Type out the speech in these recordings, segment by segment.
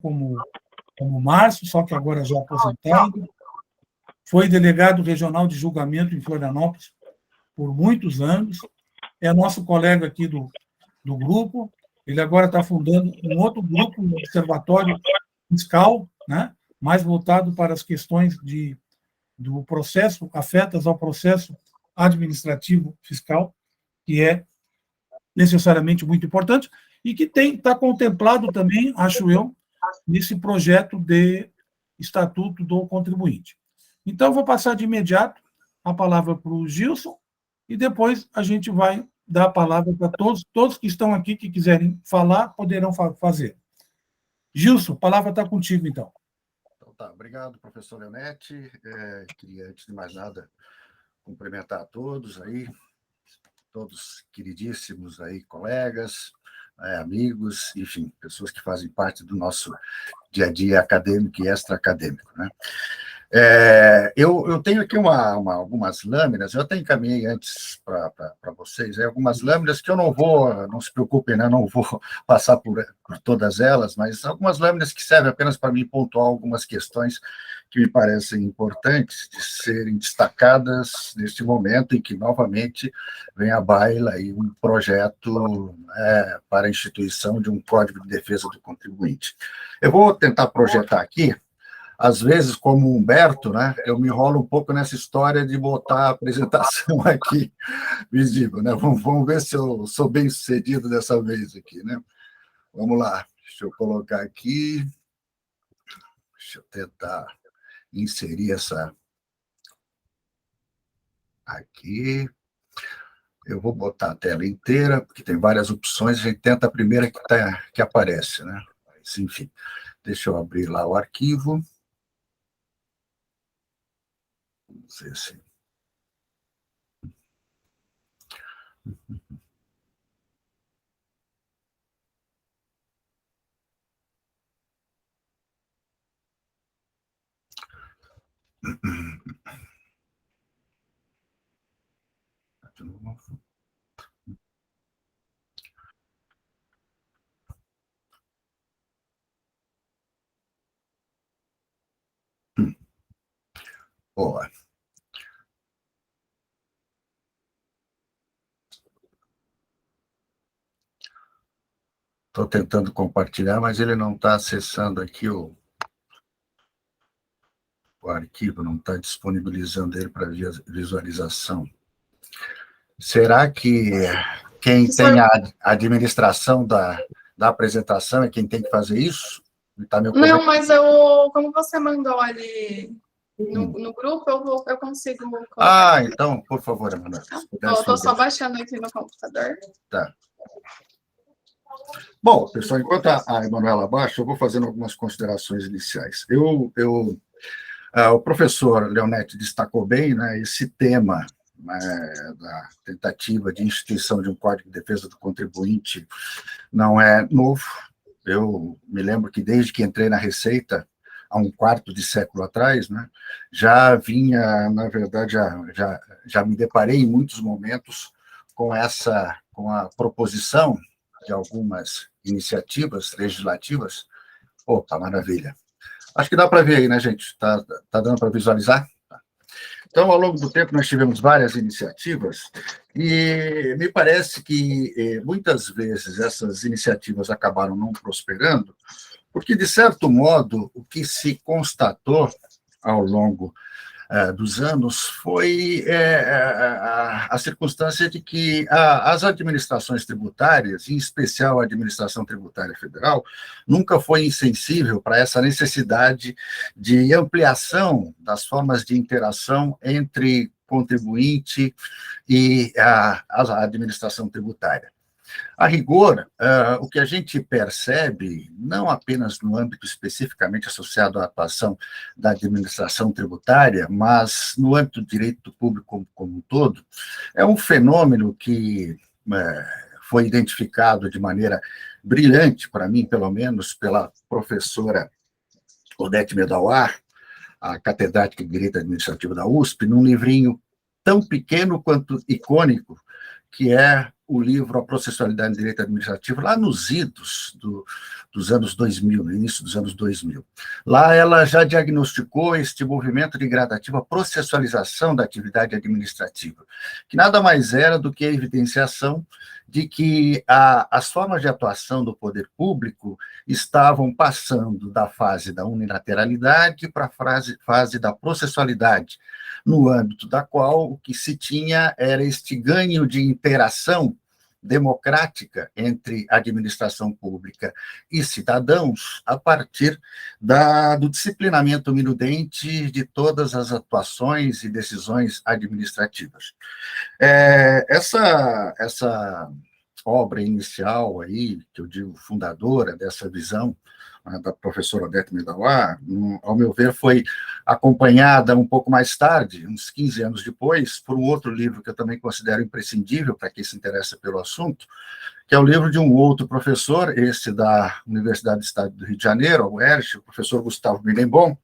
como Márcio, só que agora já aposentado. Foi delegado regional de julgamento em Florianópolis por muitos anos. É nosso colega aqui do grupo. Ele agora está fundando um outro grupo, um observatório fiscal, né, mais voltado para as questões do processo, afetas ao processo administrativo fiscal, que é necessariamente muito importante, e que está contemplado também, acho eu, nesse projeto de Estatuto do Contribuinte. Então, vou passar de imediato a palavra para o Gilson, e depois a gente vai dar a palavra para todos que estão aqui, que quiserem falar, poderão fazer. Gilson, a palavra está contigo, então. Então tá, obrigado, professor Leonetti. Queria, antes de mais nada, cumprimentar a todos aí, todos queridíssimos aí, colegas, amigos, enfim, pessoas que fazem parte do nosso dia a dia acadêmico e extra-acadêmico, né? Eu tenho aqui algumas lâminas, eu até encaminhei antes para vocês, algumas lâminas que eu não se preocupem, né, não vou passar por todas elas, mas algumas lâminas que servem apenas para me pontuar algumas questões que me parecem importantes de serem destacadas neste momento em que, novamente, vem à baila aí um projeto para a instituição de um Código de Defesa do Contribuinte. Eu vou tentar projetar aqui. Às vezes, como Humberto, né, eu me enrolo um pouco nessa história de botar a apresentação aqui visível, né? Vamos ver se eu sou bem sucedido dessa vez aqui, né? Vamos lá, deixa eu colocar aqui, deixa eu tentar inserir essa aqui. Eu vou botar a tela inteira, porque tem várias opções, a gente tenta a primeira que aparece, né? Mas, enfim, deixa eu abrir lá o arquivo. Vamos ver se... Boa. Estou tentando compartilhar, mas ele não está acessando aqui o arquivo, não está disponibilizando ele para visualização. Será que quem tem a administração da apresentação é quem tem que fazer isso? Tá não, mas como você mandou ali no grupo, eu consigo colocar. Então, por favor, Emanuel. Estou só baixando aqui no computador. Tá. Bom, pessoal, enquanto a Emanuela baixa, eu vou fazendo algumas considerações iniciais. O professor Leonetti destacou bem, né, esse tema, né, da tentativa de instituição de um Código de Defesa do Contribuinte não é novo. Eu me lembro que desde que entrei na Receita, há um quarto de século atrás, né, já vinha, na verdade, já me deparei em muitos momentos com a proposição de algumas iniciativas legislativas. Opa, maravilha. Acho que dá para ver aí, né, gente? Tá dando para visualizar? Então, ao longo do tempo, nós tivemos várias iniciativas e me parece que, muitas vezes, essas iniciativas acabaram não prosperando, porque, de certo modo, o que se constatou ao longo dos anos foi a circunstância de que as administrações tributárias, em especial a administração tributária federal, nunca foi insensível para essa necessidade de ampliação das formas de interação entre contribuinte e a administração tributária. A rigor, o que a gente percebe, não apenas no âmbito especificamente associado à atuação da administração tributária, mas no âmbito do direito público como um todo, é um fenômeno que foi identificado de maneira brilhante, para mim, pelo menos, pela professora Odete Medawar, a catedrática de Direito Administrativo da USP, num livrinho tão pequeno quanto icônico, que é o livro A Processualidade em Direito Administrativo, lá nos idos dos anos 2000, no início dos anos 2000. Lá ela já diagnosticou este movimento de gradativa processualização da atividade administrativa, que nada mais era do que a evidenciação de que as formas de atuação do poder público estavam passando da fase da unilateralidade para a fase da processualidade, no âmbito da qual o que se tinha era este ganho de interação democrática entre administração pública e cidadãos a partir do disciplinamento minudente de todas as atuações e decisões administrativas. Essa obra inicial aí, que eu digo fundadora dessa visão, da professora Odete Medawar, ao meu ver, foi acompanhada um pouco mais tarde, uns 15 anos depois, por um outro livro que eu também considero imprescindível para quem se interessa pelo assunto, que é o livro de um outro professor, esse da Universidade do Estado do Rio de Janeiro, a UERJ, o professor Gustavo Millenbaum,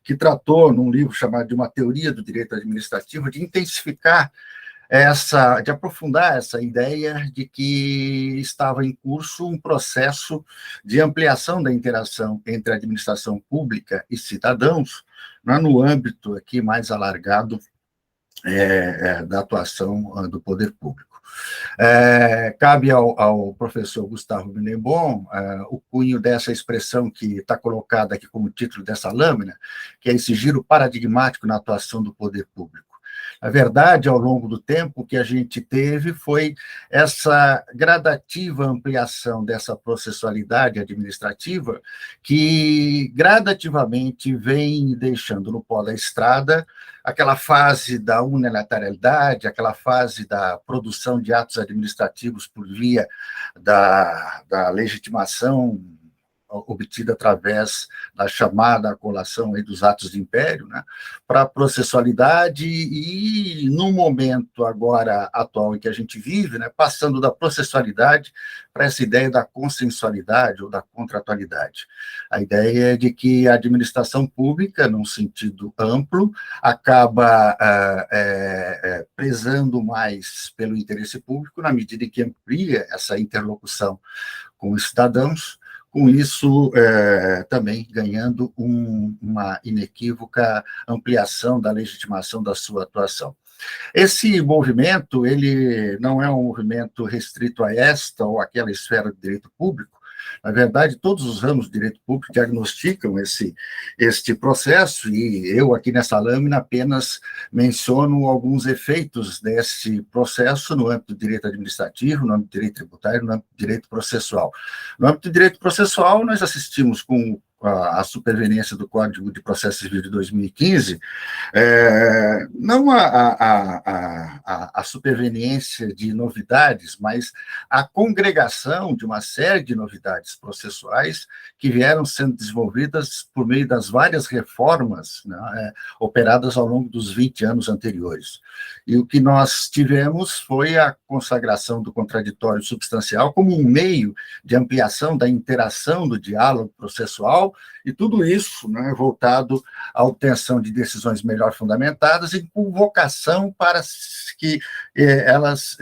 que tratou, num livro chamado de Uma Teoria do Direito Administrativo, de intensificar de aprofundar essa ideia de que estava em curso um processo de ampliação da interação entre a administração pública e cidadãos, no âmbito aqui mais alargado da atuação do poder público. Cabe ao professor Gustavo Millenbaum o cunho dessa expressão que está colocada aqui como título dessa lâmina, que é esse giro paradigmático na atuação do poder público. A verdade, ao longo do tempo, o que a gente teve foi essa gradativa ampliação dessa processualidade administrativa que gradativamente vem deixando no pó da estrada aquela fase da unilateralidade, aquela fase da produção de atos administrativos por via da legitimação obtida através da chamada colação aí dos atos de império, para a processualidade e, no momento agora atual em que a gente vive, passando da processualidade para essa ideia da consensualidade ou da contratualidade. A ideia é de que a administração pública, num sentido amplo, acaba prezando mais pelo interesse público na medida em que amplia essa interlocução com os cidadãos, com isso também ganhando uma inequívoca ampliação da legitimação da sua atuação. Esse movimento, ele não é um movimento restrito a esta ou aquela esfera do direito público. Na verdade, todos os ramos do direito público diagnosticam este processo, e eu aqui nessa lâmina apenas menciono alguns efeitos desse processo no âmbito do direito administrativo, no âmbito do direito tributário, no âmbito do direito processual. No âmbito do direito processual, nós assistimos com a superveniência do Código de Processo Civil de 2015, não a superveniência de novidades, mas a congregação de uma série de novidades processuais que vieram sendo desenvolvidas por meio das várias reformas operadas ao longo dos 20 anos anteriores. E o que nós tivemos foi a consagração do contraditório substancial como um meio de ampliação da interação do diálogo processual, e tudo isso voltado à obtenção de decisões melhor fundamentadas e com vocação para que elas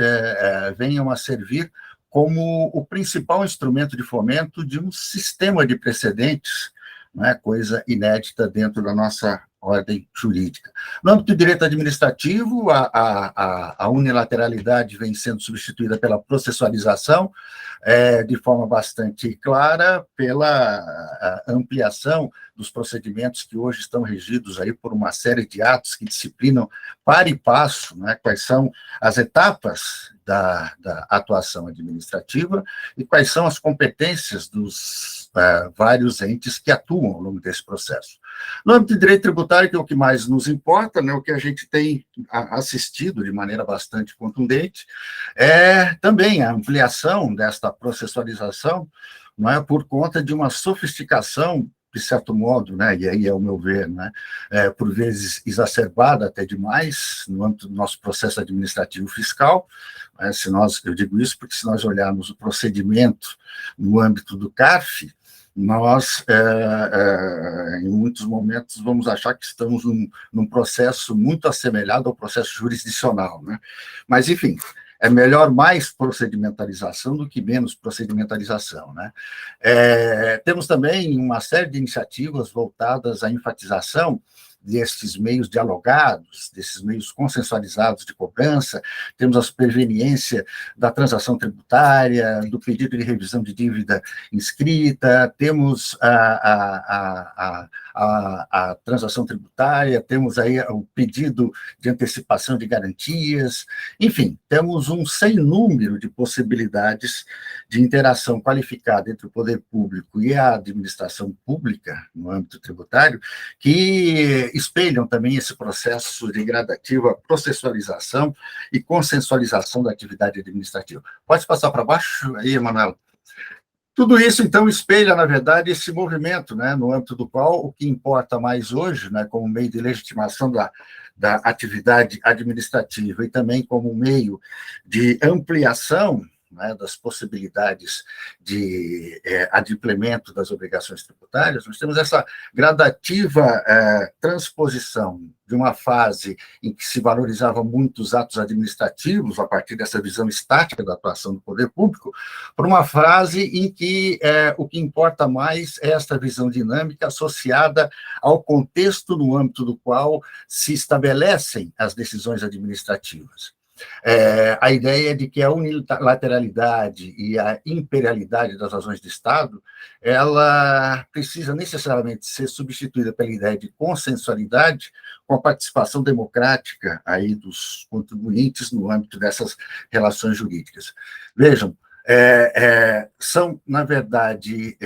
venham a servir como o principal instrumento de fomento de um sistema de precedentes, coisa inédita dentro da nossa ordem jurídica. No âmbito do direito administrativo, a unilateralidade vem sendo substituída pela processualização, de forma bastante clara, pela ampliação dos procedimentos que hoje estão regidos aí por uma série de atos que disciplinam para e passo quais são as etapas da atuação administrativa e quais são as competências dos vários entes que atuam ao longo desse processo. No âmbito do direito tributário, que é o que mais nos importa, o que a gente tem assistido de maneira bastante contundente, é também a ampliação desta processualização, por conta de uma sofisticação, de certo modo, e aí é o meu ver, por vezes exacerbada até demais, no âmbito do nosso processo administrativo fiscal. Eu digo isso porque se nós olharmos o procedimento no âmbito do CARF, nós, em muitos momentos, vamos achar que estamos num processo muito assemelhado ao processo jurisdicional. Mas, enfim, é melhor mais procedimentalização do que menos procedimentalização, né? Temos também uma série de iniciativas voltadas à enfatização desses meios dialogados, desses meios consensualizados de cobrança, temos a superveniência da transação tributária, do pedido de revisão de dívida inscrita, temos a transação tributária, temos aí o pedido de antecipação de garantias, enfim, temos um sem número de possibilidades de interação qualificada entre o poder público e a administração pública, no âmbito tributário, que espelham também esse processo de gradativa processualização e consensualização da atividade administrativa. Pode passar para baixo aí, Emanuela? Tudo isso, então, espelha, na verdade, esse movimento, né, no âmbito do qual o que importa mais hoje, né, como meio de legitimação da atividade administrativa e também como meio de ampliação, né, das possibilidades de adimplemento das obrigações tributárias, nós temos essa gradativa transposição de uma fase em que se valorizavam muito os atos administrativos, a partir dessa visão estática da atuação do poder público, para uma fase em que o que importa mais é esta visão dinâmica associada ao contexto no âmbito do qual se estabelecem as decisões administrativas. A ideia de que a unilateralidade e a imperialidade das razões de Estado, ela precisa necessariamente ser substituída pela ideia de consensualidade com a participação democrática aí dos contribuintes no âmbito dessas relações jurídicas. Vejam, são, na verdade,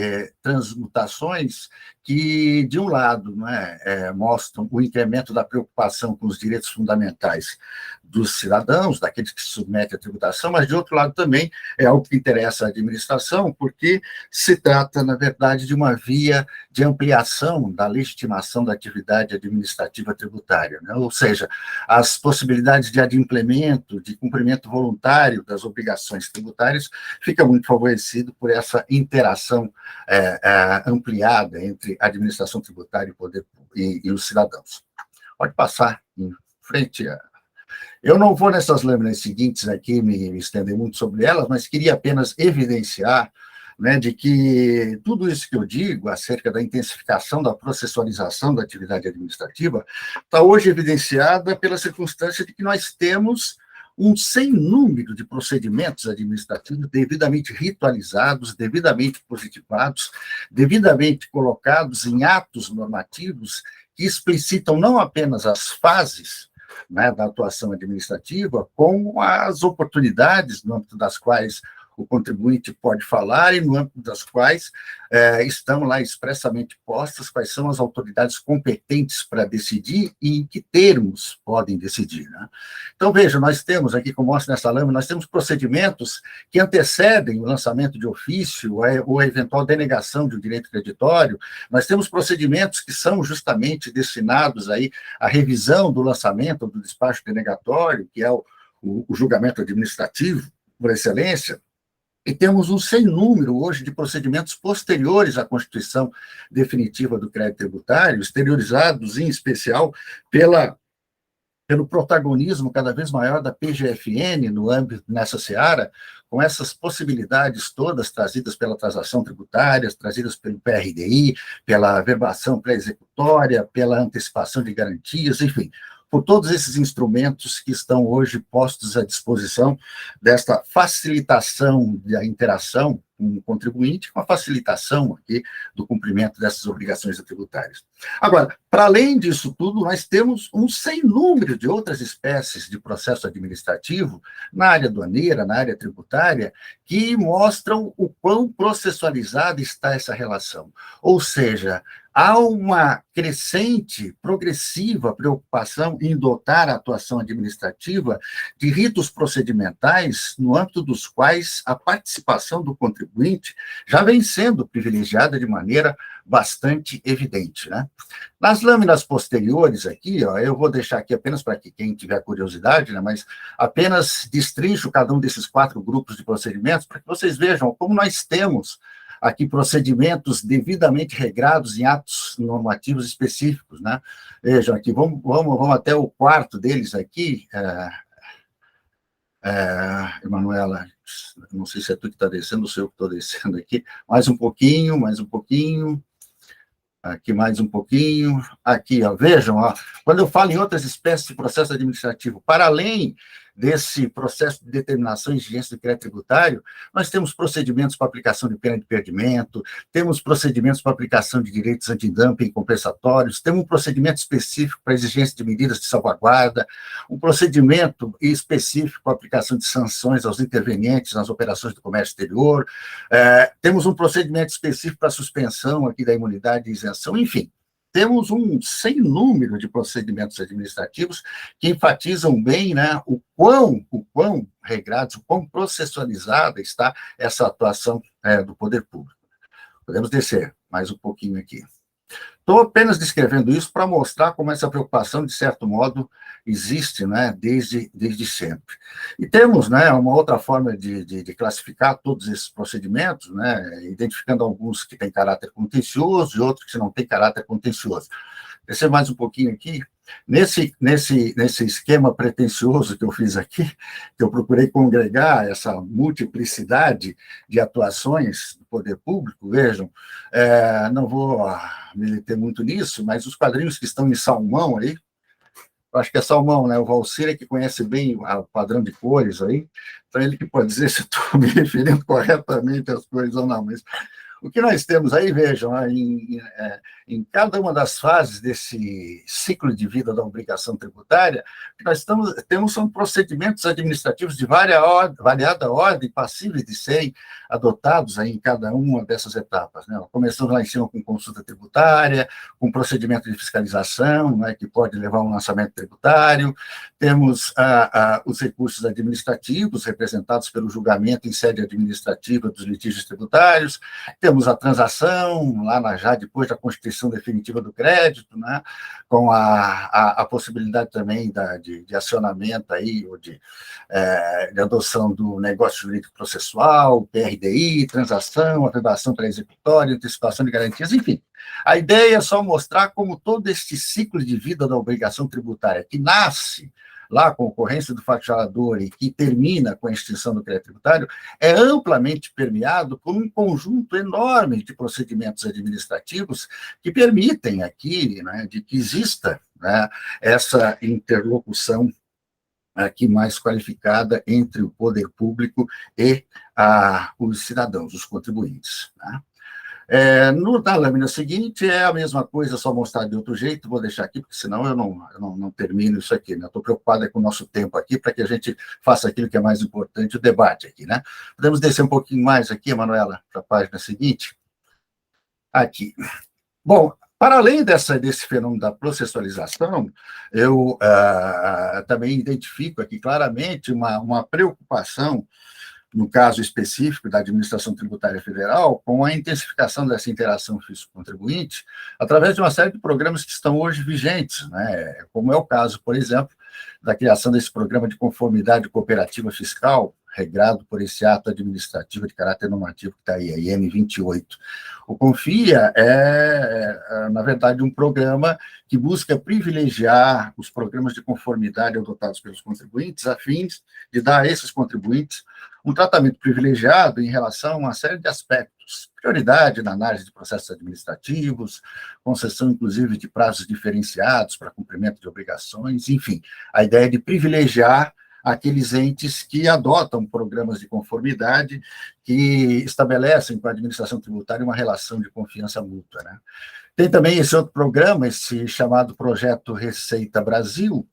transmutações que, de um lado, né, mostram o incremento da preocupação com os direitos fundamentais dos cidadãos, daqueles que se submetem à tributação, mas, de outro lado, também é algo que interessa à administração, porque se trata, na verdade, de uma via de ampliação da legitimação da atividade administrativa tributária, né? Ou seja, as possibilidades de adimplemento, de cumprimento voluntário das obrigações tributárias fica muito favorecido por essa interação ampliada entre a administração tributária e o poder e os cidadãos. Pode passar em frente. Eu não vou nessas lâminas seguintes aqui me estender muito sobre elas, mas queria apenas evidenciar, né, de que tudo isso que eu digo acerca da intensificação da processualização da atividade administrativa está hoje evidenciada pela circunstância de que nós temos um sem número de procedimentos administrativos devidamente ritualizados, devidamente positivados, devidamente colocados em atos normativos que explicitam não apenas as fases, né, da atuação administrativa, como as oportunidades no âmbito das quais o contribuinte pode falar e no âmbito das quais estão lá expressamente postas quais são as autoridades competentes para decidir e em que termos podem decidir, né? Então, veja, nós temos aqui, como mostra nessa lâmina, nós temos procedimentos que antecedem o lançamento de ofício ou a eventual denegação de um direito creditório, nós temos procedimentos que são justamente destinados aí à revisão do lançamento ou do despacho denegatório, que é o julgamento administrativo, por excelência. E temos um sem número hoje de procedimentos posteriores à constituição definitiva do crédito tributário, exteriorizados em especial pelo protagonismo cada vez maior da PGFN no âmbito nessa seara, com essas possibilidades todas trazidas pela transação tributária, trazidas pelo PRDI, pela verbação pré-executória, pela antecipação de garantias, enfim, por todos esses instrumentos que estão hoje postos à disposição desta facilitação da interação com o contribuinte, com a facilitação aqui do cumprimento dessas obrigações tributárias. Agora, para além disso tudo, nós temos um sem número de outras espécies de processo administrativo na área aduaneira, na área tributária, que mostram o quão processualizada está essa relação. Ou seja, há uma crescente, progressiva preocupação em dotar a atuação administrativa de ritos procedimentais no âmbito dos quais a participação do contribuinte já vem sendo privilegiada de maneira bastante evidente, né? Nas lâminas posteriores aqui, eu vou deixar aqui apenas para que quem tiver curiosidade, né, mas apenas destrincho cada um desses 4 grupos de procedimentos para que vocês vejam como nós temos aqui procedimentos devidamente regrados em atos normativos específicos, né? Vejam aqui, vamos até o 4º deles aqui, Emanuela, não sei se é tu que está descendo ou se eu que estou descendo aqui, mais um pouquinho, aqui mais um pouquinho, aqui, ó, vejam, ó, quando eu falo em outras espécies de processo administrativo, para além desse processo de determinação e exigência do crédito tributário, nós temos procedimentos para aplicação de pena de perdimento, temos procedimentos para aplicação de direitos antidumping compensatórios, temos um procedimento específico para exigência de medidas de salvaguarda, um procedimento específico para aplicação de sanções aos intervenientes nas operações do comércio exterior, temos um procedimento específico para suspensão aqui da imunidade e isenção, enfim, temos um sem número de procedimentos administrativos que enfatizam bem, né, o quão regrados, o quão processualizada está essa atuação do poder público. Podemos descer mais um pouquinho aqui. Estou apenas descrevendo isso para mostrar como essa preocupação, de certo modo, existe, né, desde sempre. E temos, né, uma outra forma de classificar todos esses procedimentos, né, identificando alguns que têm caráter contencioso e outros que não têm caráter contencioso. Descer mais um pouquinho aqui. Nesse esquema pretensioso que eu fiz aqui, que eu procurei congregar essa multiplicidade de atuações do poder público, vejam, não vou me deter muito nisso, mas os quadrinhos que estão em salmão aí, eu acho que é salmão, né? O Valcir é que conhece bem o padrão de cores aí, então ele que pode dizer se estou me referindo corretamente às cores ou não, mas o que nós temos aí, vejam, em cada uma das fases desse ciclo de vida da obrigação tributária, o que nós temos são procedimentos administrativos de variada ordem, passíveis de serem adotados aí em cada uma dessas etapas, né? Começamos lá em cima com consulta tributária, com procedimento de fiscalização, né, que pode levar a um lançamento tributário, temos os recursos administrativos, representados pelo julgamento em sede administrativa dos litígios tributários, temos a transação, já depois da constituição definitiva do crédito, né, com a possibilidade também de acionamento aí, ou de adoção do negócio jurídico processual, PRDI, transação, averbação pré-executória, antecipação de garantias, enfim. A ideia é só mostrar como todo este ciclo de vida da obrigação tributária, que nasce lá com a ocorrência do fato gerador e que termina com a extinção do crédito tributário, é amplamente permeado por um conjunto enorme de procedimentos administrativos que permitem aqui, né, de que exista, né, essa interlocução aqui mais qualificada entre o poder público e os cidadãos, os contribuintes, né? Na lâmina seguinte é a mesma coisa, só mostrar de outro jeito, vou deixar aqui, porque senão eu não termino isso aqui, né? Estou preocupado com o nosso tempo aqui, para que a gente faça aquilo que é mais importante, o debate aqui, né? Podemos descer um pouquinho mais aqui, Manuela, para a página seguinte? Aqui. Bom, para além desse fenômeno da processualização, eu também identifico aqui claramente uma preocupação, no caso específico da Administração Tributária Federal, com a intensificação dessa interação fisco-contribuinte, através de uma série de programas que estão hoje vigentes, né? Como é o caso, por exemplo, da criação desse programa de conformidade cooperativa fiscal, regrado por esse ato administrativo de caráter normativo que está aí, a IN 28. O CONFIA na verdade, um programa que busca privilegiar os programas de conformidade adotados pelos contribuintes, a fim de dar a esses contribuintes um tratamento privilegiado em relação a uma série de aspectos, prioridade na análise de processos administrativos, concessão, inclusive, de prazos diferenciados para cumprimento de obrigações, enfim, a ideia de privilegiar aqueles entes que adotam programas de conformidade que estabelecem com a administração tributária uma relação de confiança mútua, né? Tem também esse outro programa, esse chamado Projeto Receita Brasil,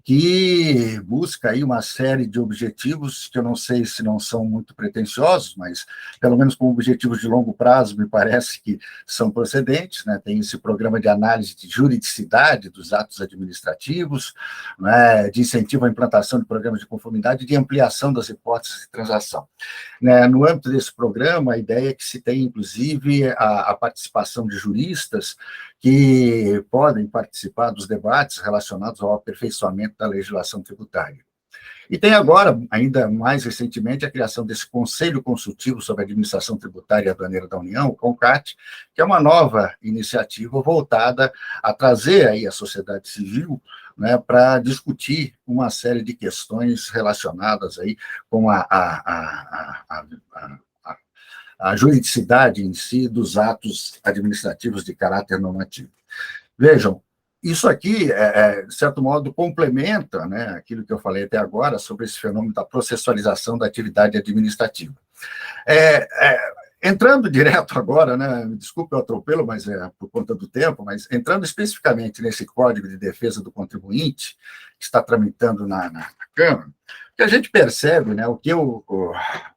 que busca aí uma série de objetivos que eu não sei se não são muito pretensiosos, mas pelo menos com objetivos de longo prazo me parece que são procedentes, né? Tem esse programa de análise de juridicidade dos atos administrativos, né? De incentivo à implantação de programas de conformidade e de ampliação das hipóteses de transação, né? No âmbito desse programa, a ideia é que se tenha, inclusive, a participação de juristas que podem participar dos debates relacionados ao aperfeiçoamento da legislação tributária. E tem agora, ainda mais recentemente, a criação desse Conselho Consultivo sobre a Administração Tributária e Aduaneira da União, o CONCAT, que é uma nova iniciativa voltada a trazer aí a sociedade civil, né, para discutir uma série de questões relacionadas aí com a juridicidade em si dos atos administrativos de caráter normativo. Vejam, isso aqui, de certo modo, complementa, né, aquilo que eu falei até agora sobre esse fenômeno da processualização da atividade administrativa. Entrando direto agora, né, me desculpe o atropelo, mas por conta do tempo, mas entrando especificamente nesse Código de Defesa do Contribuinte, que está tramitando na Câmara, o que a gente percebe, né, o que eu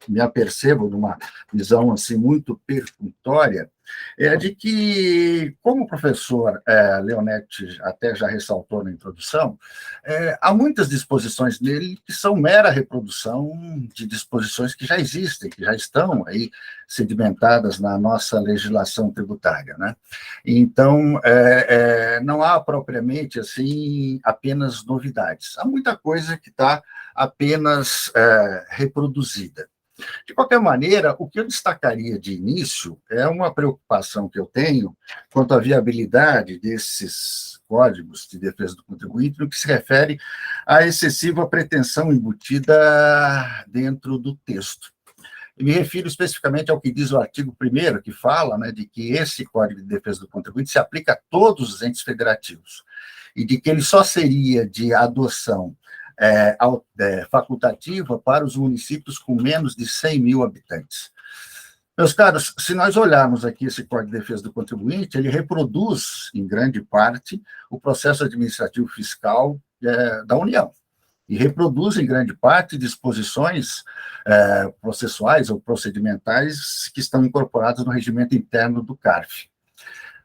me apercebo numa visão assim, muito perfunctória, é de que, como o professor Leonetti até já ressaltou na introdução, há muitas disposições nele que são mera reprodução de disposições que já existem, que já estão aí sedimentadas na nossa legislação tributária, né? Então, não há propriamente assim apenas novidades, há muita coisa que está apenas reproduzida. De qualquer maneira, o que eu destacaria de início é uma preocupação que eu tenho quanto à viabilidade desses códigos de defesa do contribuinte no que se refere à excessiva pretensão embutida dentro do texto. Eu me refiro especificamente ao que diz o artigo 1º, que fala, né, de que esse Código de Defesa do Contribuinte se aplica a todos os entes federativos e de que ele só seria de adoção facultativa para os municípios com menos de 100 mil habitantes. Meus caros, se nós olharmos aqui esse Código de Defesa do Contribuinte, ele reproduz, em grande parte, o processo administrativo fiscal da União, e reproduz, em grande parte, disposições processuais ou procedimentais que estão incorporadas no regimento interno do CARF.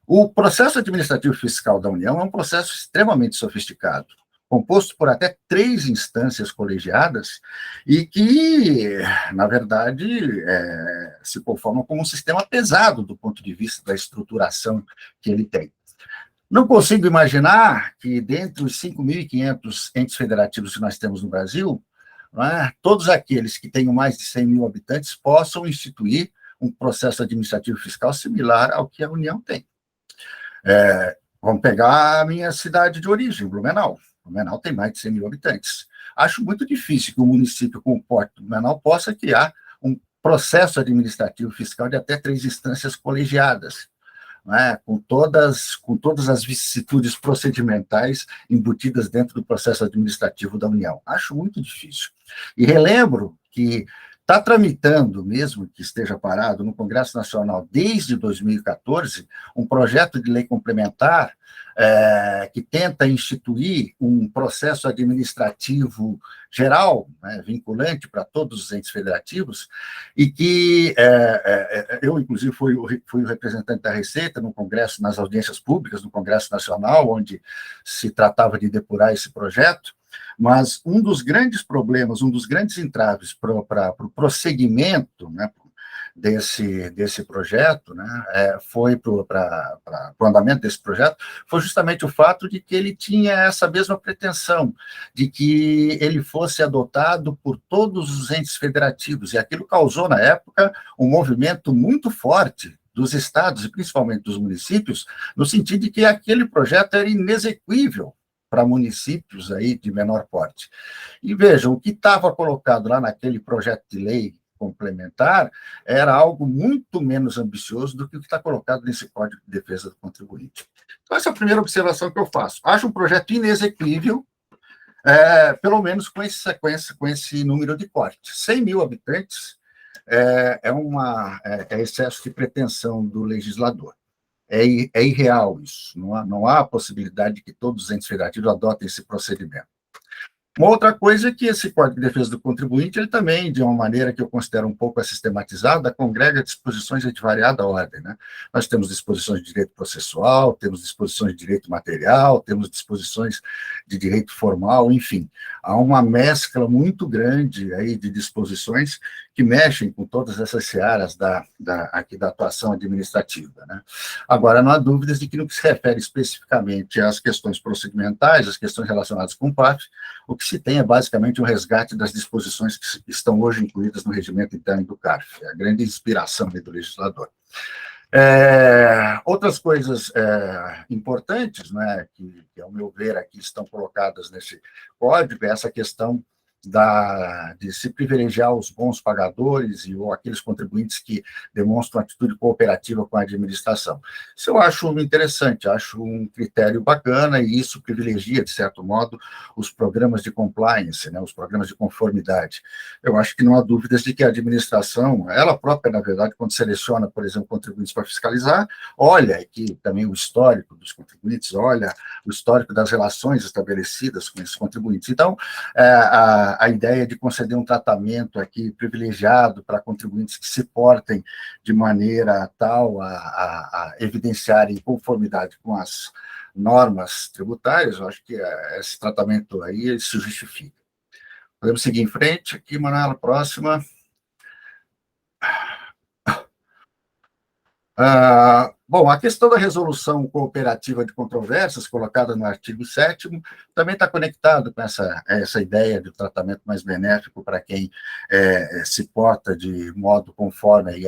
O processo administrativo fiscal da União é um processo extremamente sofisticado, composto por até 3 instâncias colegiadas e que, na verdade, se conformam como um sistema pesado do ponto de vista da estruturação que ele tem. Não consigo imaginar que, dentre os 5.500 entes federativos que nós temos no Brasil, todos aqueles que tenham mais de 100 mil habitantes possam instituir um processo administrativo fiscal similar ao que a União tem. Vamos pegar a minha cidade de origem, Blumenau. Blumenau tem mais de 100 mil habitantes. Acho muito difícil que um município com o porte de Blumenau possa criar um processo administrativo fiscal de até 3 instâncias colegiadas, né, com todas as vicissitudes procedimentais embutidas dentro do processo administrativo da União. Acho muito difícil. E relembro que está tramitando, mesmo que esteja parado, no Congresso Nacional desde 2014, um projeto de lei complementar que tenta instituir um processo administrativo geral, né, vinculante para todos os entes federativos, e que eu, inclusive, fui o representante da Receita no Congresso, nas audiências públicas do Congresso Nacional, onde se tratava de depurar esse projeto, mas um dos grandes problemas, um dos grandes entraves para o prosseguimento, né, desse projeto, né, foi para o andamento desse projeto, foi justamente o fato de que ele tinha essa mesma pretensão, de que ele fosse adotado por todos os entes federativos, e aquilo causou, na época, um movimento muito forte dos estados, e principalmente dos municípios, no sentido de que aquele projeto era inexequível para municípios aí de menor porte. E vejam, o que estava colocado lá naquele projeto de lei complementar era algo muito menos ambicioso do que o que está colocado nesse Código de Defesa do Contribuinte. Então, essa é a primeira observação que eu faço. Acho um projeto inexequível, pelo menos com esse número de corte. 100 mil habitantes é excesso de pretensão do legislador. É irreal isso. Não há possibilidade de que todos os entes federativos adotem esse procedimento. Uma outra coisa é que esse Código de Defesa do Contribuinte, ele também, de uma maneira que eu considero um pouco sistematizada, congrega disposições de variada ordem, né? Nós temos disposições de direito processual, temos disposições de direito material, temos disposições de direito formal, enfim. Há uma mescla muito grande aí de disposições que mexem com todas essas searas aqui da atuação administrativa, né? Agora, não há dúvidas de que, no que se refere especificamente às questões procedimentais, às questões relacionadas com o PAF, o que se tem é basicamente um resgate das disposições que estão hoje incluídas no regimento interno do CARF, é a grande inspiração do legislador. Outras coisas importantes, né, que, ao meu ver, aqui estão colocadas nesse código, é essa questão de se privilegiar os bons pagadores ou aqueles contribuintes que demonstram atitude cooperativa com a administração. Isso eu acho interessante, acho um critério bacana, e isso privilegia, de certo modo, os programas de compliance, né, os programas de conformidade. Eu acho que não há dúvidas de que a administração, ela própria, na verdade, quando seleciona, por exemplo, contribuintes para fiscalizar, olha aqui também o histórico dos contribuintes, olha o histórico das relações estabelecidas com esses contribuintes. Então, a ideia de conceder um tratamento aqui privilegiado para contribuintes que se portem de maneira tal a evidenciarem conformidade com as normas tributárias, eu acho que esse tratamento aí se justifica. Podemos seguir em frente aqui, Manuela, próxima. Bom, a questão da resolução cooperativa de controvérsias, colocada no artigo 7º, também está conectado com essa ideia de tratamento mais benéfico para quem se porta de modo conforme aí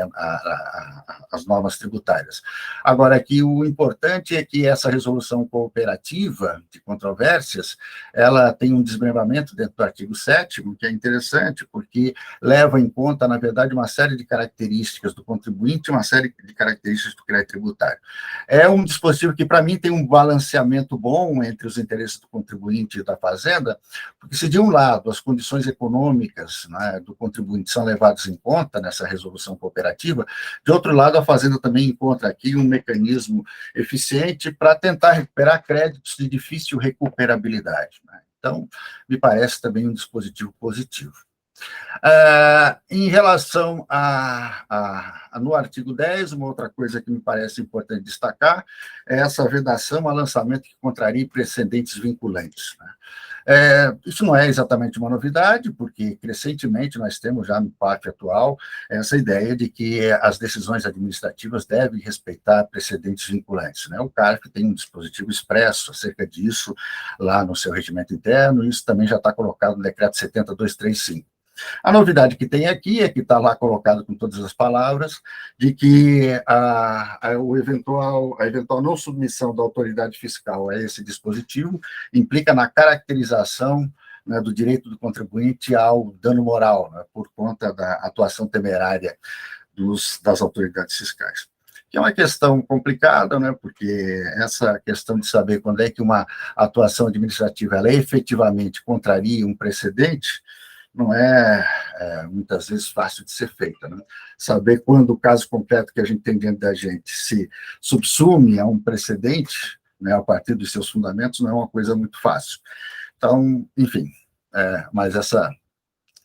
às normas tributárias. Agora, aqui o importante é que essa resolução cooperativa de controvérsias, ela tem um desmembramento dentro do artigo 7º, que é interessante, porque leva em conta, na verdade, uma série de características do contribuinte, uma série de características do crédito tributário. É um dispositivo que, para mim, tem um balanceamento bom entre os interesses do contribuinte e da fazenda, porque se, de um lado, as condições econômicas, né, do contribuinte são levadas em conta nessa resolução cooperativa, de outro lado, a fazenda também encontra aqui um mecanismo eficiente para tentar recuperar créditos de difícil recuperabilidade, né? Então, me parece também um dispositivo positivo. Em relação no artigo 10, uma outra coisa que me parece importante destacar é essa vedação a lançamento que contraria precedentes vinculantes, né? Isso não é exatamente uma novidade, porque crescentemente nós temos já no PAF atual essa ideia de que as decisões administrativas devem respeitar precedentes vinculantes, né? O CARF tem um dispositivo expresso acerca disso lá no seu regimento interno, e isso também já está colocado no decreto 70.235. A novidade que tem aqui é que está lá colocado com todas as palavras, de que a eventual não submissão da autoridade fiscal a esse dispositivo implica na caracterização, né, do direito do contribuinte ao dano moral, né, por conta da atuação temerária das autoridades fiscais. Que é uma questão complicada, né, porque essa questão de saber quando é que uma atuação administrativa ela efetivamente contraria um precedente, não é muitas vezes fácil de ser feita, né? Saber quando o caso concreto que a gente tem diante da gente se subsume a um precedente, né, a partir dos seus fundamentos, não é uma coisa muito fácil. Então, enfim, mas essa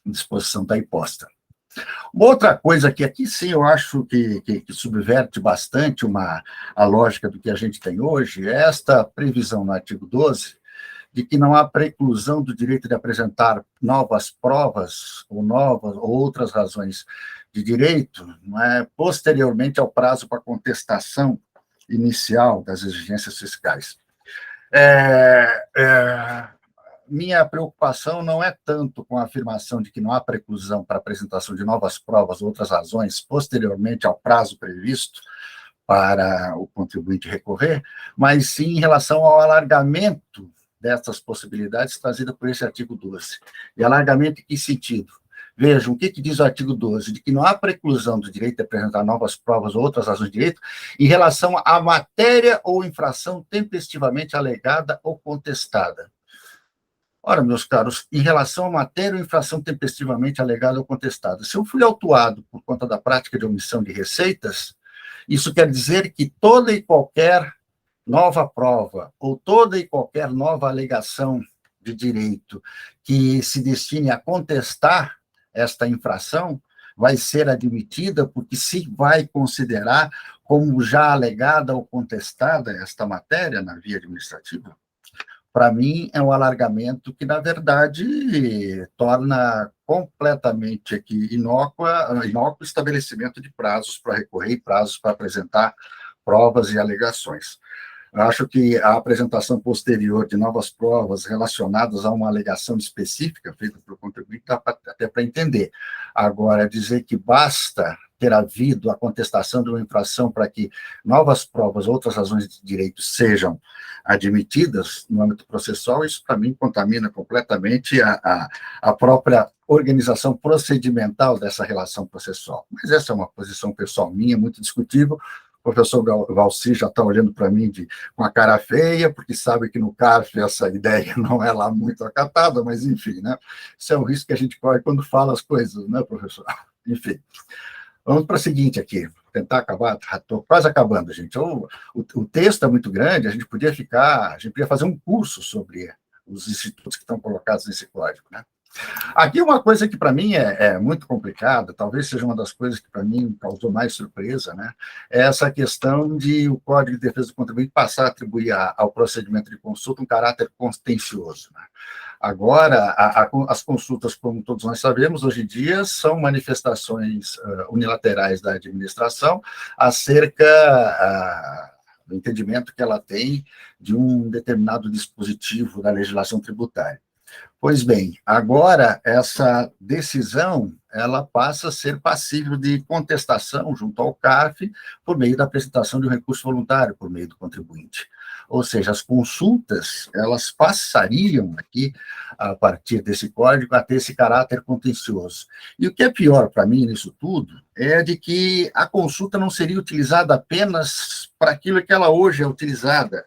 disposição está aí posta. Uma outra coisa que aqui sim eu acho que subverte bastante a lógica do que a gente tem hoje é esta previsão no artigo 12, de que não há preclusão do direito de apresentar novas provas ou outras razões de direito, não é, posteriormente ao prazo para contestação inicial das exigências fiscais. Minha preocupação não é tanto com a afirmação de que não há preclusão para apresentação de novas provas ou outras razões posteriormente ao prazo previsto para o contribuinte recorrer, mas sim em relação ao alargamento dessas possibilidades trazidas por esse artigo 12. E alargamento em que sentido? Vejam, o que diz o artigo 12? De que não há preclusão do direito de apresentar novas provas ou outras razões de direito em relação à matéria ou infração tempestivamente alegada ou contestada. Ora, meus caros, em relação à matéria ou infração tempestivamente alegada ou contestada, se eu fui autuado por conta da prática de omissão de receitas, isso quer dizer que toda e qualquer nova prova ou toda e qualquer nova alegação de direito que se destine a contestar esta infração vai ser admitida porque se vai considerar como já alegada ou contestada esta matéria na via administrativa. para mim, é um alargamento que, na verdade, torna completamente aqui inócuo o estabelecimento de prazos para recorrer e prazos para apresentar provas e alegações. Eu acho que a apresentação posterior de novas provas relacionadas a uma alegação específica feita pelo contribuinte dá até para entender. Agora, dizer que basta ter havido a contestação de uma infração para que novas provas, outras razões de direito sejam admitidas no âmbito processual, isso, para mim, contamina completamente a própria organização procedimental dessa relação processual. Mas essa é uma posição pessoal minha, muito discutível. O professor Valci já está olhando para mim com a cara feia, porque sabe que no CARF essa ideia não é lá muito acatada, mas, enfim, né? Isso é o risco que a gente corre quando fala as coisas, né, professor? Enfim. Vamos para o seguinte aqui, tentar acabar, estou quase acabando, gente. O texto é muito grande, a gente podia fazer um curso sobre os institutos que estão colocados nesse código, né? Aqui uma coisa que para mim é muito complicada, talvez seja uma das coisas que para mim causou mais surpresa, né? É essa questão de o Código de Defesa do Contribuinte passar a atribuir ao procedimento de consulta um caráter contencioso, né? Agora, as consultas, como todos nós sabemos, hoje em dia são manifestações unilaterais da administração acerca do entendimento que ela tem de um determinado dispositivo da legislação tributária. Pois bem, agora essa decisão ela passa a ser passível de contestação junto ao CARF por meio da apresentação de um recurso voluntário por meio do contribuinte. Ou seja, as consultas, elas passariam aqui, a partir desse código, a ter esse caráter contencioso. E o que é pior para mim nisso tudo é de que a consulta não seria utilizada apenas para aquilo que ela hoje é utilizada,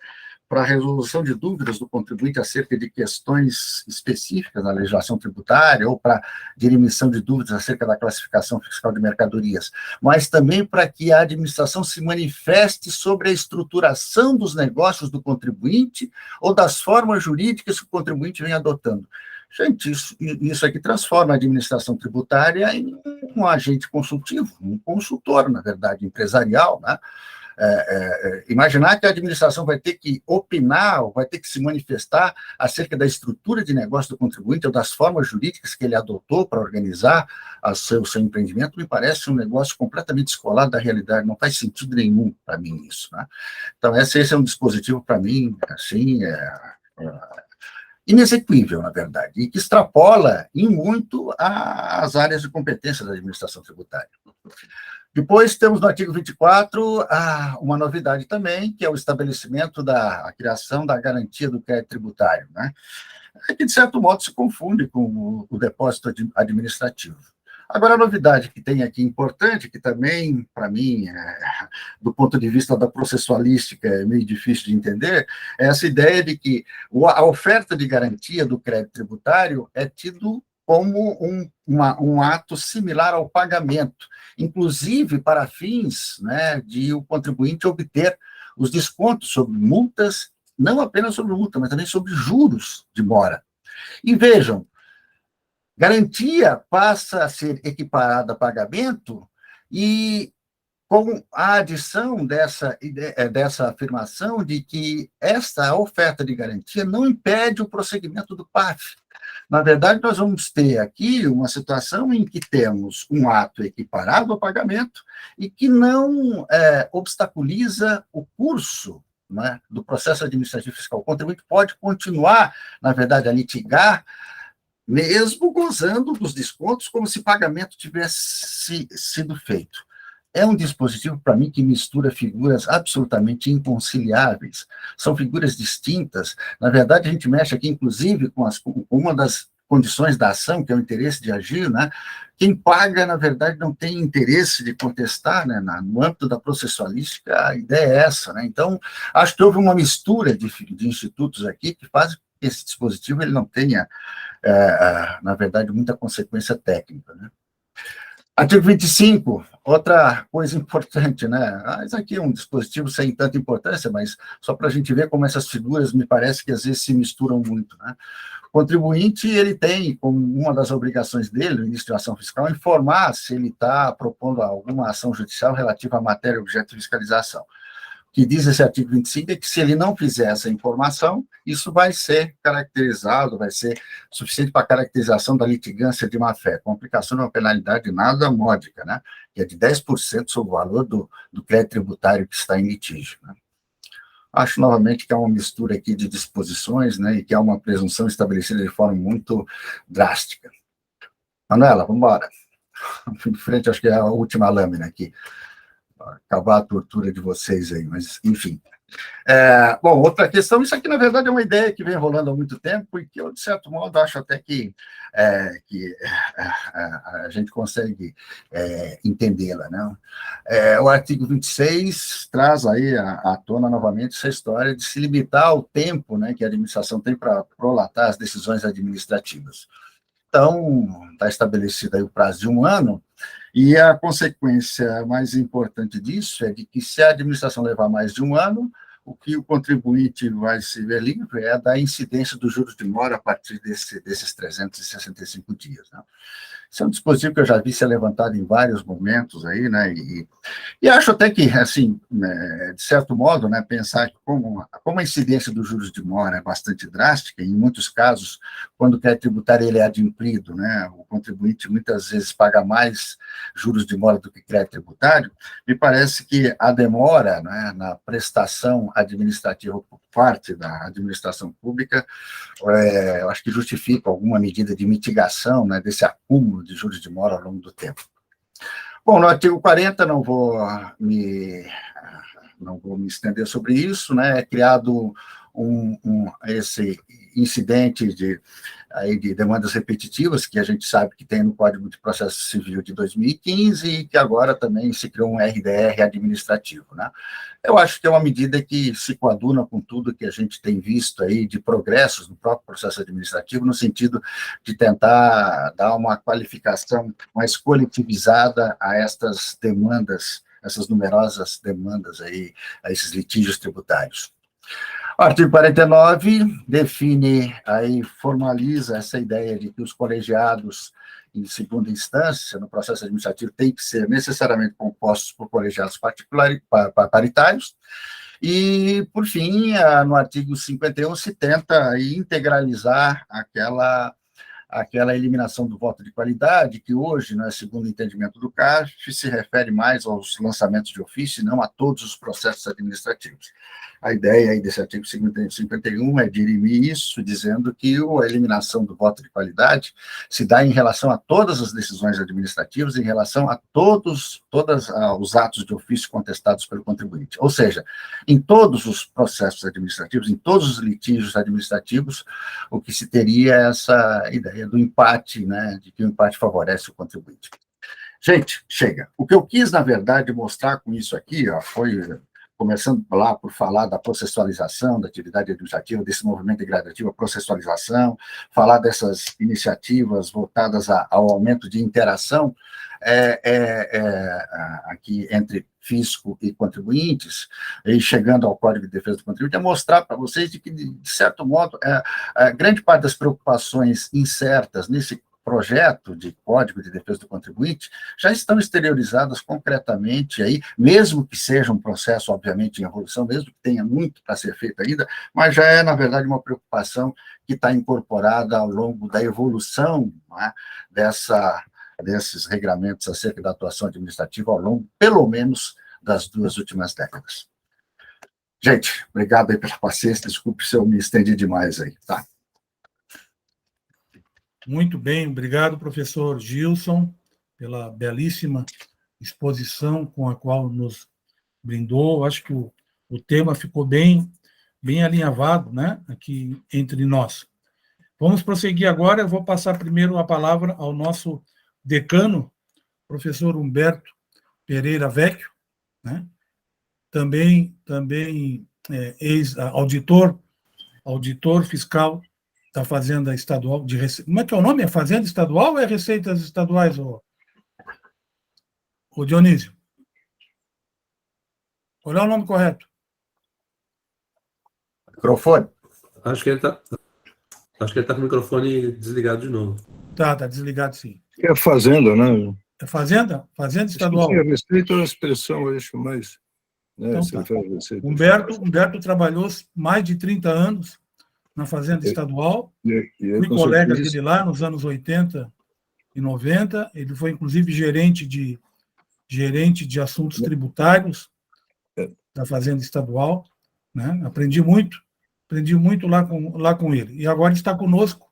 para a resolução de dúvidas do contribuinte acerca de questões específicas da legislação tributária ou para dirimissão de dúvidas acerca da classificação fiscal de mercadorias, mas também para que a administração se manifeste sobre a estruturação dos negócios do contribuinte ou das formas jurídicas que o contribuinte vem adotando. Gente, isso aqui transforma a administração tributária em um agente consultivo, um consultor, na verdade, empresarial, né? Imaginar que a administração vai ter que opinar, ou vai ter que se manifestar acerca da estrutura de negócio do contribuinte ou das formas jurídicas que ele adotou para organizar o seu empreendimento, me parece um negócio completamente descolado da realidade, não faz sentido nenhum para mim isso, né? Então, esse é um dispositivo, para mim, assim, inexequível, na verdade, e que extrapola em muito as áreas de competência da administração tributária. Depois temos no artigo 24 uma novidade também, que é o estabelecimento a criação da garantia do crédito tributário, né? Que, de certo modo, se confunde com o depósito administrativo. Agora, a novidade que tem aqui importante, que também, para mim, do ponto de vista da processualística, é meio difícil de entender, é essa ideia de que a oferta de garantia do crédito tributário é tido como um ato similar ao pagamento, inclusive para fins, né, de o contribuinte obter os descontos sobre multas, não apenas sobre multa, mas também sobre juros de mora. E vejam, garantia passa a ser equiparada a pagamento e com a adição dessa afirmação de que esta oferta de garantia não impede o prosseguimento do PAF. Na verdade, nós vamos ter aqui uma situação em que temos um ato equiparado ao pagamento e que não obstaculiza o curso, né, do processo administrativo fiscal. O contribuinte pode continuar, na verdade, a litigar, mesmo gozando dos descontos, como se pagamento tivesse sido feito. É um dispositivo, para mim, que mistura figuras absolutamente inconciliáveis. São figuras distintas. Na verdade, a gente mexe aqui, inclusive, com uma das condições da ação, que é o interesse de agir, né? Quem paga, na verdade, não tem interesse de contestar, né? No âmbito da processualística, a ideia é essa, né? Então, acho que houve uma mistura de institutos aqui que faz com que esse dispositivo ele não tenha, na verdade, muita consequência técnica, né? Artigo 25, outra coisa importante, né? Isso aqui é um dispositivo sem tanta importância, mas só para a gente ver como essas figuras me parece que às vezes se misturam muito, né? O contribuinte, ele tem como uma das obrigações dele, no início de uma ação fiscal, informar se ele está propondo alguma ação judicial relativa à matéria objeto de fiscalização. O que diz esse artigo 25 é que, se ele não fizer essa informação, isso vai ser caracterizado, vai ser suficiente para a caracterização da litigância de má-fé, com aplicação de uma penalidade nada módica, né, que é de 10% sobre o valor do crédito tributário que está em litígio. Né. Acho, novamente, que há uma mistura aqui de disposições, né, e que há uma presunção estabelecida de forma muito drástica. Manuela, vamos embora. Em frente, acho que é a última lâmina aqui. Acabar a tortura de vocês aí, mas, enfim. Bom, outra questão, isso aqui, na verdade, é uma ideia que vem rolando há muito tempo e que eu, de certo modo, acho até que a gente consegue entendê-la, né? O artigo 26 traz aí à tona, novamente, essa história de se limitar ao tempo, né, que a administração tem para prolatar as decisões administrativas. Então, está estabelecido aí o prazo de 1 ano, e a consequência mais importante disso é de que, se a administração levar mais de 1 ano, o que o contribuinte vai se ver livre é da incidência dos juros de mora a partir desses 365 dias. Né? Isso é um dispositivo que eu já vi ser levantado em vários momentos aí, né, e acho até que, assim, de certo modo, né, pensar que como a incidência dos juros de mora é bastante drástica, em muitos casos, quando o crédito tributário ele é adimplido, né, o contribuinte muitas vezes paga mais juros de mora do que crédito tributário, me parece que a demora, né, na prestação administrativa por parte da administração pública, eu acho que justifica alguma medida de mitigação, né, desse acúmulo de juros de mora ao longo do tempo. Bom, no artigo 40, não vou me estender sobre isso, né, é criado esse incidente de demandas repetitivas, que a gente sabe que tem no Código de Processo Civil de 2015, e que agora também se criou um RDR administrativo, né. Eu acho que é uma medida que se coaduna com tudo que a gente tem visto aí de progressos no próprio processo administrativo, no sentido de tentar dar uma qualificação mais coletivizada a estas demandas, essas numerosas demandas aí, a esses litígios tributários. O artigo 49 define, aí formaliza essa ideia de que os colegiados em segunda instância, no processo administrativo, têm que ser necessariamente compostos por colegiados paritários. E, por fim, no artigo 51, se tenta aí integralizar aquela eliminação do voto de qualidade, que hoje, né, segundo o entendimento do CAF, se refere mais aos lançamentos de ofício e não a todos os processos administrativos. A ideia aí desse artigo 51 é dirimir isso, dizendo que a eliminação do voto de qualidade se dá em relação a todas as decisões administrativas, em relação a todos os atos de ofício contestados pelo contribuinte. Ou seja, em todos os processos administrativos, em todos os litígios administrativos, o que se teria é essa ideia do empate, né, de que o empate favorece o contribuinte. Gente, chega. O que eu quis, na verdade, mostrar com isso aqui, foi começando lá por falar da processualização da atividade administrativa, desse movimento gradativo, a processualização, falar dessas iniciativas voltadas ao aumento de interação aqui entre fisco e contribuintes, e chegando ao Código de Defesa do Contribuinte, é mostrar para vocês de que, de certo modo, a grande parte das preocupações incertas nesse projeto de Código de Defesa do Contribuinte já estão exteriorizadas concretamente aí, mesmo que seja um processo, obviamente, em evolução, mesmo que tenha muito para ser feito ainda, mas já é, na verdade, uma preocupação que está incorporada ao longo da evolução, né, desses regramentos acerca da atuação administrativa ao longo, pelo menos, das 2 últimas décadas. Gente, obrigado aí pela paciência, desculpe se eu me estendi demais aí, tá? Muito bem, obrigado, professor Gilson, pela belíssima exposição com a qual nos brindou. Acho que o tema ficou bem alinhavado, né, aqui entre nós. Vamos prosseguir agora. Eu vou passar primeiro a palavra ao nosso decano, professor Humberto Pereira Vecchio, né, também ex-auditor fiscal da Fazenda Estadual de Receita. Como é que é o nome? É Fazenda Estadual ou é Receitas Estaduais, o Dionísio? Qual é o nome correto? Microfone. Acho que ele está com o microfone desligado de novo. Tá desligado, sim. É Fazenda, né? É Fazenda? Fazenda Estadual. Sim, a respeito da expressão, eu acho mais né? Então, Você tá. faz- você- Humberto trabalhou mais de 30 anos na Fazenda Estadual. e aí, Fui com colega certeza, dele lá nos anos 80 e 90. Ele foi, inclusive, gerente de assuntos tributários da Fazenda Estadual, né? Aprendi muito lá com ele. E agora está conosco,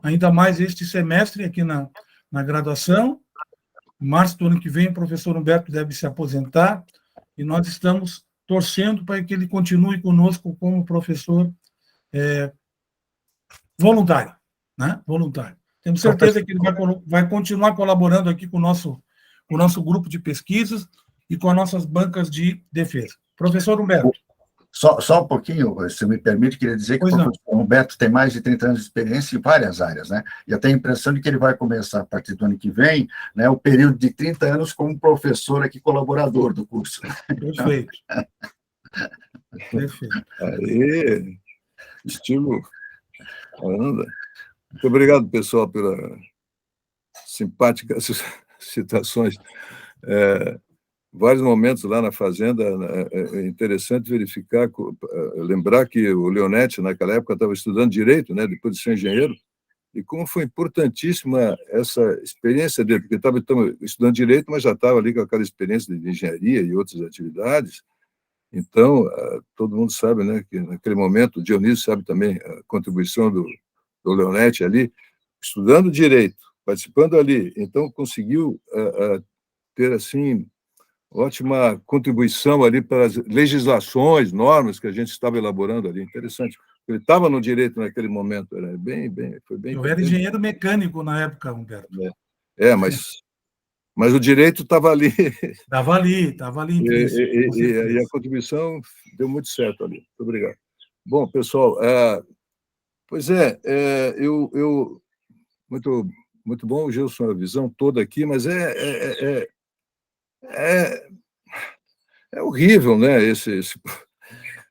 ainda mais este semestre aqui na graduação. Em março do ano que vem, o professor Humberto deve se aposentar e nós estamos torcendo para que ele continue conosco como professor voluntário, né? Voluntário. Temos certeza que ele vai continuar colaborando aqui com o nosso grupo de pesquisas e com as nossas bancas de defesa. Professor Humberto. Só um pouquinho, se me permite, queria dizer que o professor Humberto tem mais de 30 anos de experiência em várias áreas, né? E eu tenho a impressão de que ele vai começar, a partir do ano que vem, né, o período de 30 anos como professor aqui, colaborador do curso. Perfeito. Perfeito. Aí, estilo Aranda. Muito obrigado, pessoal, pelas simpáticas citações. Vários momentos lá na Fazenda, é interessante verificar, lembrar que o Leonetti, naquela época, estava estudando Direito, né, depois de ser engenheiro, e como foi importantíssima essa experiência dele, porque estava estudando Direito, mas já estava ali com aquela experiência de engenharia e outras atividades. Então, todo mundo sabe, né, que naquele momento, o Dionísio sabe também a contribuição do Leonetti ali, estudando Direito, participando ali, então conseguiu ter, assim, ótima contribuição ali para as legislações, normas que a gente estava elaborando ali. Interessante. Ele estava no Direito naquele momento, foi bem. Eu era engenheiro mecânico na época, Humberto. Mas o Direito estava ali. Estava ali. E a contribuição deu muito certo ali. Muito obrigado. Bom, pessoal, pois eu muito bom, Gilson, a visão toda aqui, mas é horrível, né?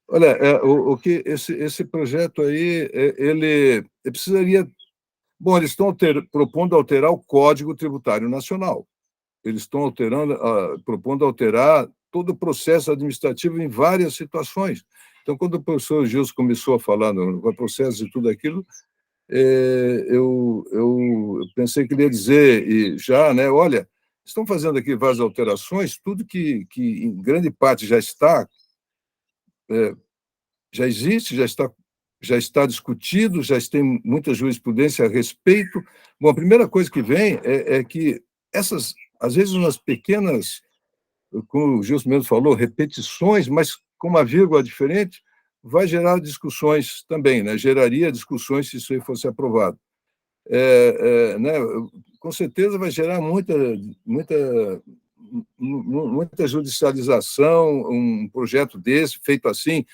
Olha, o que esse projeto aí, ele precisaria. Bom, eles estão propondo alterar o Código Tributário Nacional. Eles estão propondo alterar todo o processo administrativo em várias situações. Então, quando o professor Gilson começou a falar no processo e tudo aquilo, eu pensei que ele ia dizer, e já, né, olha, estão fazendo aqui várias alterações, tudo que em grande parte já existe, já está discutido, já tem muita jurisprudência a respeito. Bom, a primeira coisa que vem é que às vezes, umas pequenas, como o Gilson mesmo falou, repetições, mas com uma vírgula diferente, vai gerar discussões também, né? Geraria discussões se isso aí fosse aprovado. Né? Com certeza vai gerar muita judicialização, um projeto desse, feito assim,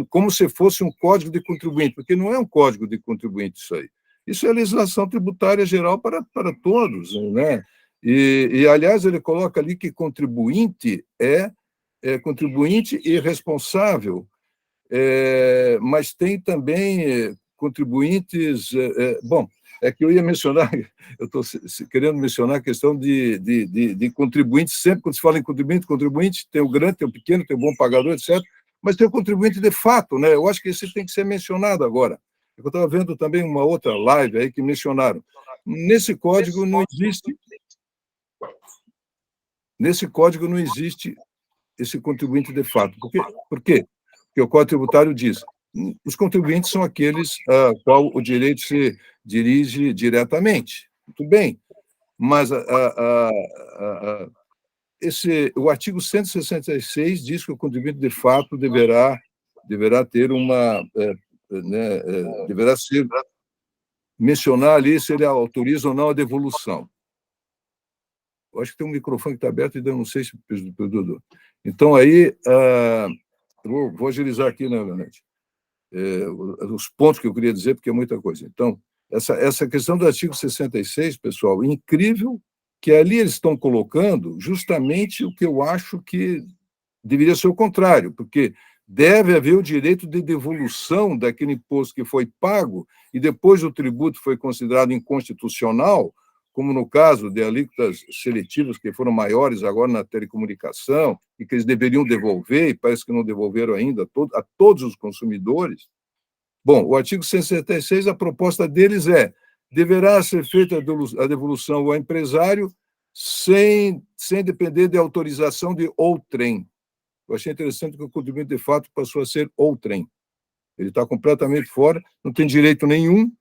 como se fosse um código de contribuinte, porque não é um código de contribuinte isso aí. Isso é legislação tributária geral para todos, né? E, aliás, ele coloca ali que contribuinte é contribuinte e responsável, mas tem também contribuintes... bom, é que eu ia mencionar, eu estou querendo mencionar a questão de contribuinte, sempre quando se fala em contribuinte, tem o grande, tem o pequeno, tem o bom pagador, etc., mas tem o contribuinte de fato, né? Eu acho que esse tem que ser mencionado agora. Eu estava vendo também uma outra live aí que mencionaram. Nesse código não existe esse contribuinte de fato. Por quê? Porque o Código Tributário diz os contribuintes são aqueles a qual o direito se dirige diretamente. Muito bem, mas o artigo 166 diz que o contribuinte de fato deverá ter deverá mencionar ali se ele autoriza ou não a devolução. Eu acho que tem um microfone que está aberto e eu não sei se Dudu. Então, aí, vou agilizar aqui, né, Leonete? Os pontos que eu queria dizer, porque é muita coisa. Então, essa questão do artigo 66, pessoal, incrível que ali eles estão colocando justamente o que eu acho que deveria ser o contrário, porque deve haver o direito de devolução daquele imposto que foi pago e depois o tributo foi considerado inconstitucional, como no caso de alíquotas seletivas que foram maiores agora na telecomunicação e que eles deveriam devolver, e parece que não devolveram ainda a todos os consumidores. Bom, o artigo 176, a proposta deles deverá ser feita a devolução ao empresário sem depender de autorização de outrem. Eu achei interessante que o contribuinte, de fato, passou a ser outrem. Ele está completamente fora, não tem direito nenhum.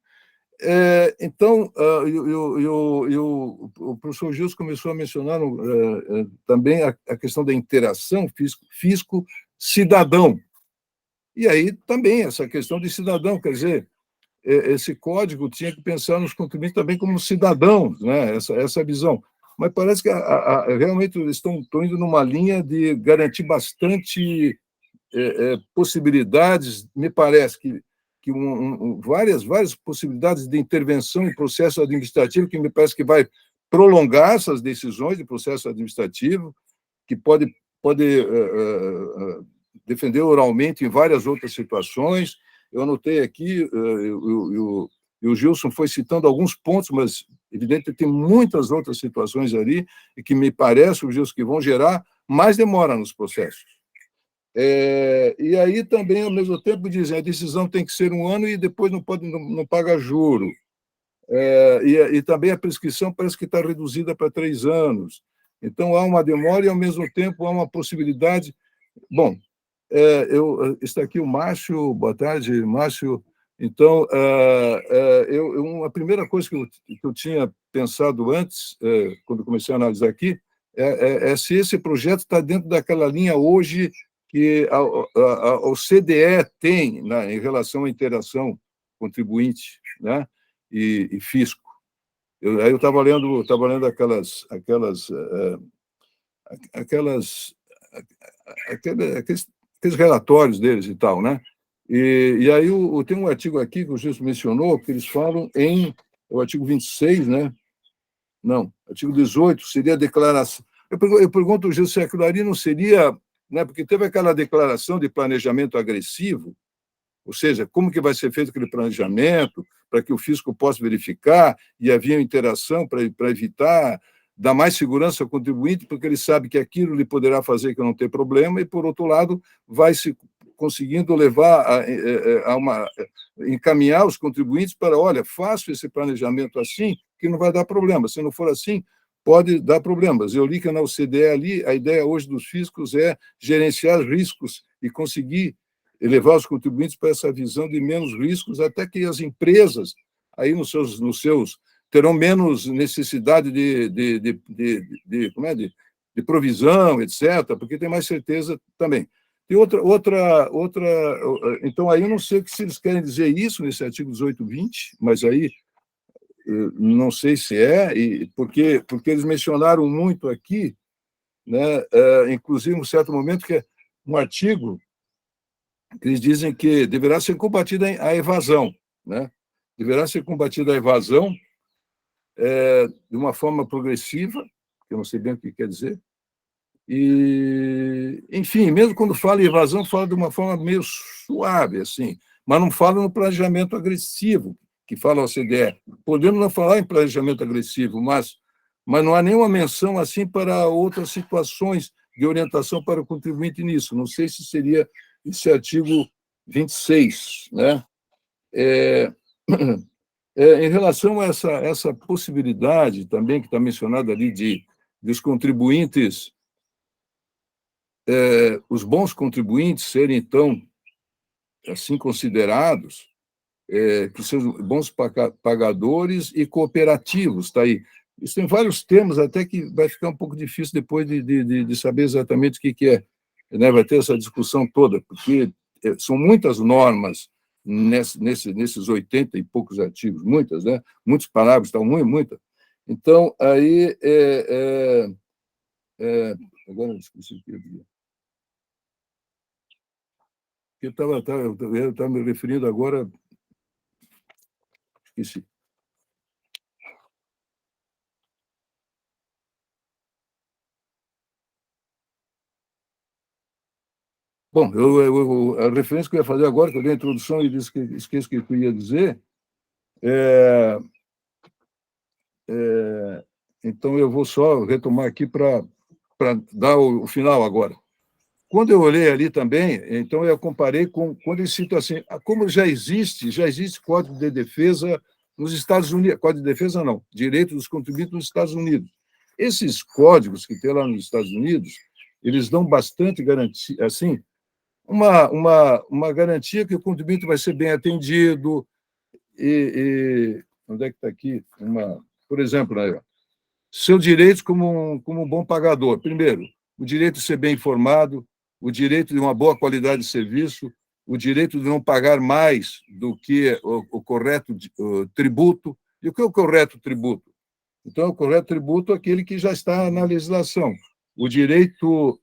Então, o professor Gilson começou a mencionar também a questão da interação fisco-cidadão. E aí também essa questão de cidadão, quer dizer, esse código tinha que pensar nos contribuintes também como cidadãos, né? Essa visão. Mas parece que realmente eles estão indo numa linha de garantir bastante possibilidades, me parece que várias possibilidades de intervenção em processo administrativo, que me parece que vai prolongar essas decisões de processo administrativo, que pode defender oralmente em várias outras situações. Eu anotei aqui, e o Gilson foi citando alguns pontos, mas, evidente, tem muitas outras situações ali, e que me parece, Gilson, que vão gerar mais demora nos processos. E aí também, ao mesmo tempo, dizem a decisão tem que ser 1 ano e depois não paga juro. E também a prescrição parece que está reduzida para 3 anos. Então, há uma demora e, ao mesmo tempo, há uma possibilidade. Bom, está aqui o Márcio. Boa tarde, Márcio. Então, a primeira coisa que eu tinha pensado antes, quando comecei a analisar aqui, é se esse projeto está dentro daquela linha hoje que o CDE tem, né, em relação à interação contribuinte, né, e fisco. Eu estava lendo aqueles relatórios deles e tal, né? E aí tem um artigo aqui que o Gilson mencionou, que eles falam o artigo 26, né? Não, artigo 18, seria a declaração. Eu pergunto ao Gilson se aquilo ali não seria, né, porque teve aquela declaração de planejamento agressivo, ou seja, como que vai ser feito aquele planejamento para que o fisco possa verificar e havia interação para evitar, dar mais segurança ao contribuinte, porque ele sabe que aquilo lhe poderá fazer que não tem problema, e, por outro lado, vai se conseguindo levar encaminhar os contribuintes para, olha, faço esse planejamento assim, que não vai dar problema. Se não for assim, pode dar problemas. Eu li que na OCDE ali, a ideia hoje dos fiscos é gerenciar riscos e conseguir levar os contribuintes para essa visão de menos riscos, até que as empresas, aí nos seus terão menos necessidade de provisão, etc., porque tem mais certeza também. Tem outra. Então, aí eu não sei se eles querem dizer isso nesse artigo 1820, mas aí não sei se porque eles mencionaram muito aqui, né, inclusive, em um certo momento, que é um artigo que eles dizem que deverá ser combatida a evasão, né? Deverá ser combatida a evasão de uma forma progressiva, que eu não sei bem o que quer dizer, e, enfim, mesmo quando fala em evasão, fala de uma forma meio suave, assim, mas não fala no planejamento agressivo, que fala a OCDE. Podemos não falar em planejamento agressivo, mas não há nenhuma menção assim para outras situações de orientação para o contribuinte nisso. Não sei se seria esse artigo 26, né? Em relação a essa possibilidade também que está mencionada ali dos contribuintes, os bons contribuintes serem, então, assim considerados, que sejam bons pagadores e cooperativos, está aí. Isso tem vários termos, até que vai ficar um pouco difícil depois de saber exatamente o que é, né? Vai ter essa discussão toda, porque são muitas normas nesses 80 e poucos artigos, muitas, né? Muitos parágrafos, estão muita. Então, aí, agora eu esqueci o que eu ia. Eu estava me referindo agora, esqueci. Bom, a referência que eu ia fazer agora, que eu dei a introdução e esqueço o que eu ia dizer, então, eu vou só retomar aqui para dar o final agora. Quando eu olhei ali também, então eu comparei com quando eles citam assim, como já existe Código de Defesa nos Estados Unidos, Código de Defesa não, Direito dos Contribuintes nos Estados Unidos. Esses códigos que tem lá nos Estados Unidos, eles dão bastante garantia, assim, uma garantia que o contribuinte vai ser bem atendido, onde é que está aqui? Por exemplo, né, seus direitos como um bom pagador. Primeiro, o direito de ser bem informado, o direito de uma boa qualidade de serviço, o direito de não pagar mais do que o correto tributo. E o que é o correto tributo? Então, o correto tributo é aquele que já está na legislação. O direito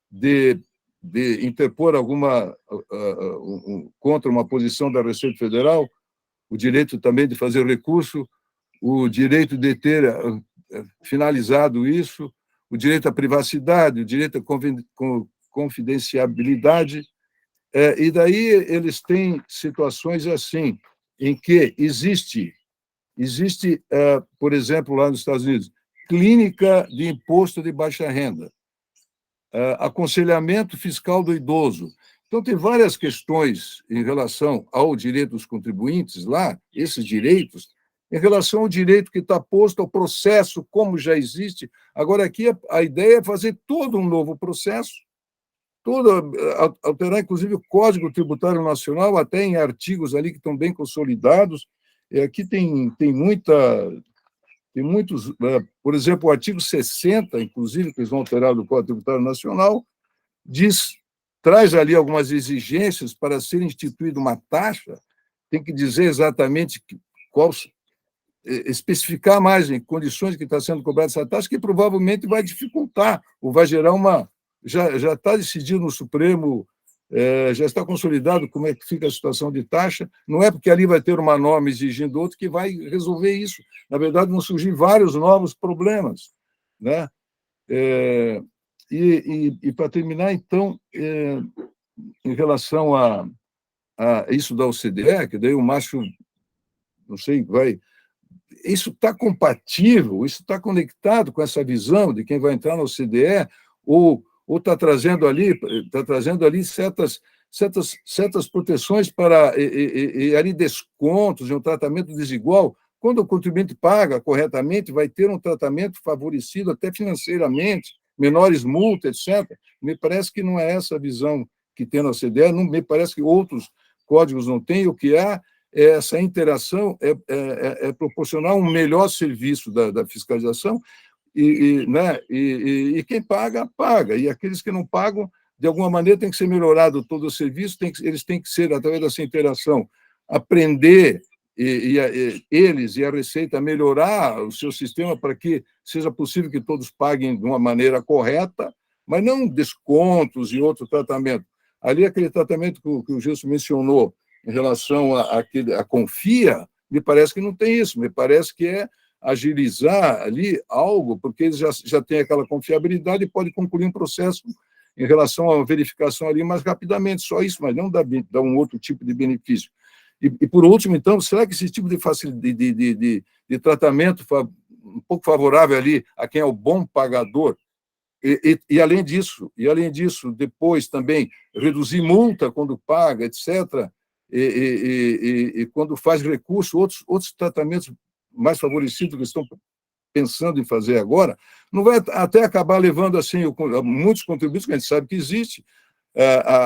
de interpor contra uma posição da Receita Federal, o direito também de fazer recurso, o direito de ter finalizado isso, o direito à privacidade, o direito à confidencialidade, e daí eles têm situações assim, em que existe, por exemplo, lá nos Estados Unidos, clínica de imposto de baixa renda, aconselhamento fiscal do idoso. Então, tem várias questões em relação ao direito dos contribuintes lá, esses direitos, em relação ao direito que está posto ao processo, como já existe. Agora, aqui, a ideia é fazer todo um novo processo, alterar, inclusive, o Código Tributário Nacional, até em artigos ali que estão bem consolidados. Aqui tem muitos, por exemplo, o artigo 60, inclusive, que eles vão alterar do Código Tributário Nacional, traz ali algumas exigências para ser instituída uma taxa, tem que dizer exatamente especificar mais em condições que está sendo cobrada essa taxa, que provavelmente vai dificultar, ou vai gerar já está decidido no Supremo, já está consolidado como é que fica a situação de taxa, não é porque ali vai ter uma norma exigindo outra que vai resolver isso. Na verdade, vão surgir vários novos problemas, né? E para terminar, então, em relação a isso da OCDE, que daí o Márcio, não sei, isso está compatível, isso está conectado com essa visão de quem vai entrar na OCDE, ou está trazendo ali certas proteções e ali descontos e um tratamento desigual. Quando o contribuinte paga corretamente, vai ter um tratamento favorecido até financeiramente, menores multas, etc. Me parece que não é essa a visão que tem na OCDE, não me parece que outros códigos não têm. O que há é essa interação, é proporcionar um melhor serviço da fiscalização, e quem paga, paga. E aqueles que não pagam, de alguma maneira, tem que ser melhorado todo o serviço, eles têm que ser, através dessa interação, aprender, eles e a Receita, melhorar o seu sistema para que seja possível que todos paguem de uma maneira correta, mas não descontos e outro tratamento. Ali, aquele tratamento que o Gilson mencionou, em relação a Confia, me parece que não tem isso, me parece que é agilizar ali algo, porque eles já têm aquela confiabilidade e pode concluir um processo em relação à verificação ali mais rapidamente, só isso, mas não dá um outro tipo de benefício. E por último, então, será que esse tipo de tratamento um pouco favorável ali a quem é o bom pagador, e além disso, depois também reduzir multa quando paga, etc., e quando faz recurso, outros tratamentos mais favorecidos que estão pensando em fazer agora, não vai até acabar levando assim muitos contribuintes, que a gente sabe que existe,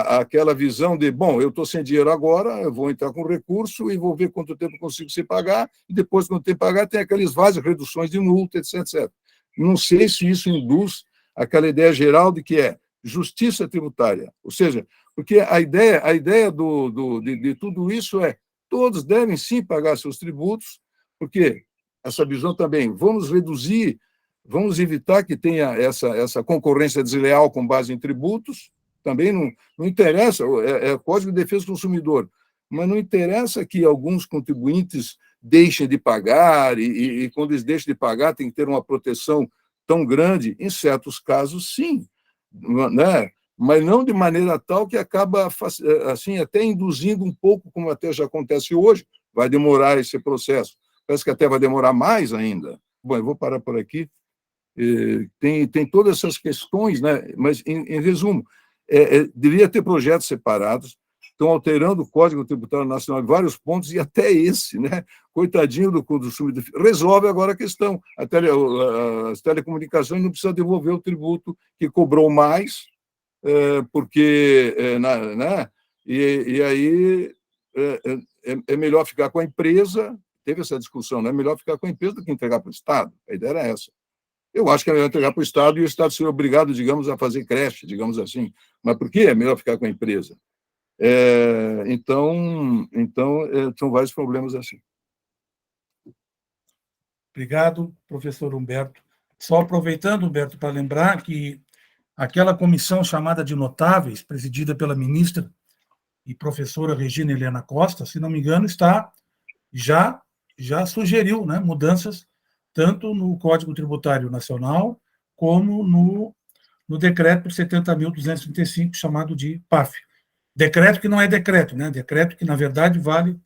aquela visão de, bom, eu estou sem dinheiro agora, eu vou entrar com recurso e vou ver quanto tempo consigo se pagar, e depois, quando tem que pagar, tem aquelas várias reduções de multa, etc. Não sei se isso induz aquela ideia geral de que é justiça tributária, ou seja, porque a ideia de tudo isso é todos devem sim pagar seus tributos, porque essa visão também, vamos reduzir, vamos evitar que tenha essa concorrência desleal com base em tributos, também não interessa, é Código de Defesa do Consumidor, mas não interessa que alguns contribuintes deixem de pagar, e quando eles deixam de pagar tem que ter uma proteção tão grande, em certos casos, sim, né? Mas não de maneira tal que acaba assim, até induzindo um pouco, como até já acontece hoje, vai demorar esse processo, parece que até vai demorar mais ainda. Bom, eu vou parar por aqui. Tem todas essas questões, né? Mas, em resumo, deveria ter projetos separados, estão alterando o Código Tributário Nacional em vários pontos, e até esse, né? Coitadinho do consumidor, resolve agora a questão. As telecomunicações não precisam devolver o tributo que cobrou mais, porque, né? E aí é melhor ficar com a empresa. Teve essa discussão, né? É melhor ficar com a empresa do que entregar para o Estado. A ideia era essa. Eu acho que é melhor entregar para o Estado e o Estado ser obrigado, digamos, a fazer creche, digamos assim. Mas por que é melhor ficar com a empresa? Então, são vários problemas assim. Obrigado, professor Humberto. Só aproveitando, Humberto, para lembrar que aquela comissão chamada de notáveis, presidida pela ministra e professora Regina Helena Costa, se não me engano, já sugeriu, né, mudanças tanto no Código Tributário Nacional como no decreto 70.235, chamado de PAF. Decreto que não é decreto, né? Decreto que, na verdade, vale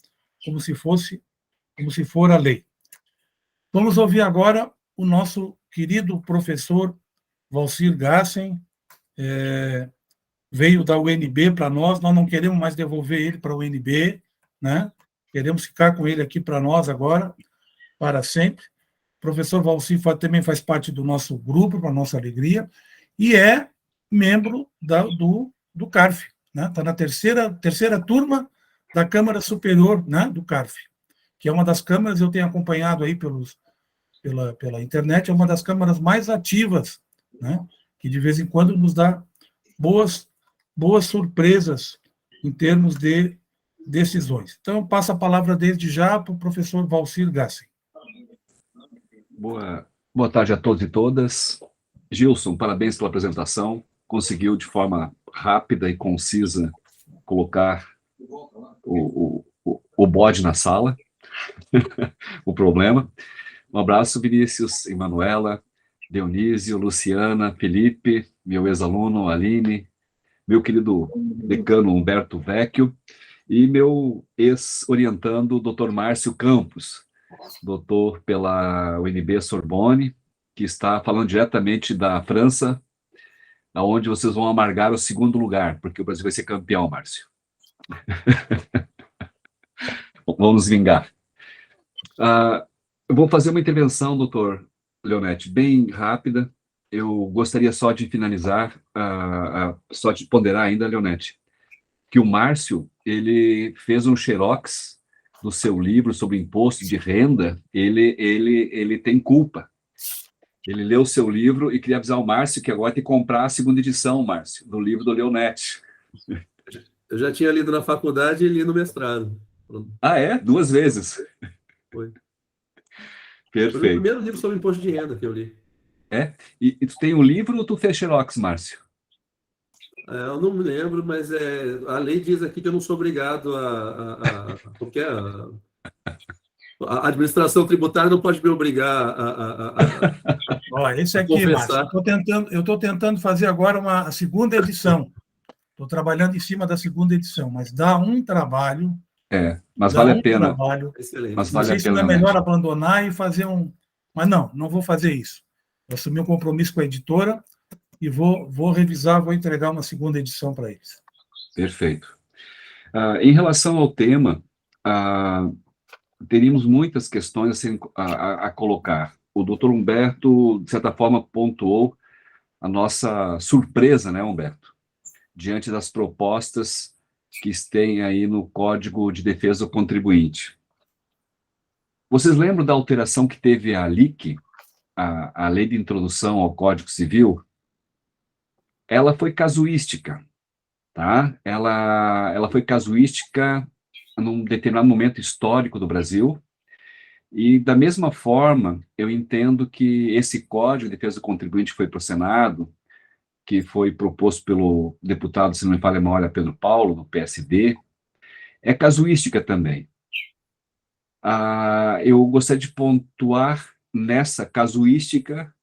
como se for a lei. Vamos ouvir agora o nosso querido professor Valcir Gassen, veio da UNB para nós não queremos mais devolver ele para a UNB, né? Queremos ficar com ele aqui para nós agora, para sempre. O professor Valcir também faz parte do nosso grupo, para nossa alegria, e é membro do CARF, né? Está na terceira turma da Câmara Superior, né, do CARF, que é uma das câmaras, eu tenho acompanhado aí pela internet, é uma das câmaras mais ativas, né, que de vez em quando nos dá boas surpresas em termos de decisões. Então, eu passo a palavra desde já para o professor Valcir Gassen. Boa tarde a todos e todas. Gilson, parabéns pela apresentação. Conseguiu, de forma rápida e concisa, colocar o bode na sala, o problema. Um abraço, Vinícius, Emanuela, Dionísio, Luciana, Felipe, meu ex-aluno, Aline, meu querido decano Humberto Vecchio e meu ex-orientando, Dr. Márcio Campos, doutor pela UNB Sorbonne, que está falando diretamente da França, onde vocês vão amargar o segundo lugar, porque o Brasil vai ser campeão, Márcio. Vamos vingar. Eu vou fazer uma intervenção, doutor Leonetti, bem rápida. Eu gostaria só de finalizar, só de ponderar ainda, Leonetti, que o Márcio, ele fez um xerox do seu livro sobre imposto de renda, ele tem culpa. Ele leu o seu livro e queria avisar o Márcio que agora tem que comprar a segunda edição, Márcio, do livro do Leonetti. Eu já tinha lido na faculdade e li no mestrado. Ah, é? 2 vezes? Foi. Perfeito. Foi o primeiro livro sobre imposto de renda que eu li. E tu tem um livro ou tu fez xerox, Márcio? Eu não me lembro, mas a lei diz aqui que eu não sou obrigado porque a administração tributária não pode me obrigar Olha, esse aqui, Márcio, eu estou tentando fazer agora a segunda edição. Estou trabalhando em cima da segunda edição, mas dá um trabalho. Mas vale a pena. Excelente. Mas não vale sei a se pena, não é melhor abandonar e fazer um... Mas não vou fazer isso. Eu assumi um compromisso com a editora e vou revisar, vou entregar uma segunda edição para eles. Perfeito. Em relação ao tema, teríamos muitas questões a colocar. O doutor Humberto, de certa forma, pontuou a nossa surpresa, né, Humberto? Diante das propostas que tem aí no Código de Defesa do Contribuinte. Vocês lembram da alteração que teve a LIC, a Lei de Introdução ao Código Civil? Ela foi casuística, tá? Ela foi casuística num determinado momento histórico do Brasil, e da mesma forma, eu entendo que esse Código de Defesa do Contribuinte foi para o Senado, que foi proposto pelo deputado, se não me falha a memória, Pedro Paulo, do PSD, é casuística também. Eu gostaria de pontuar nessa casuística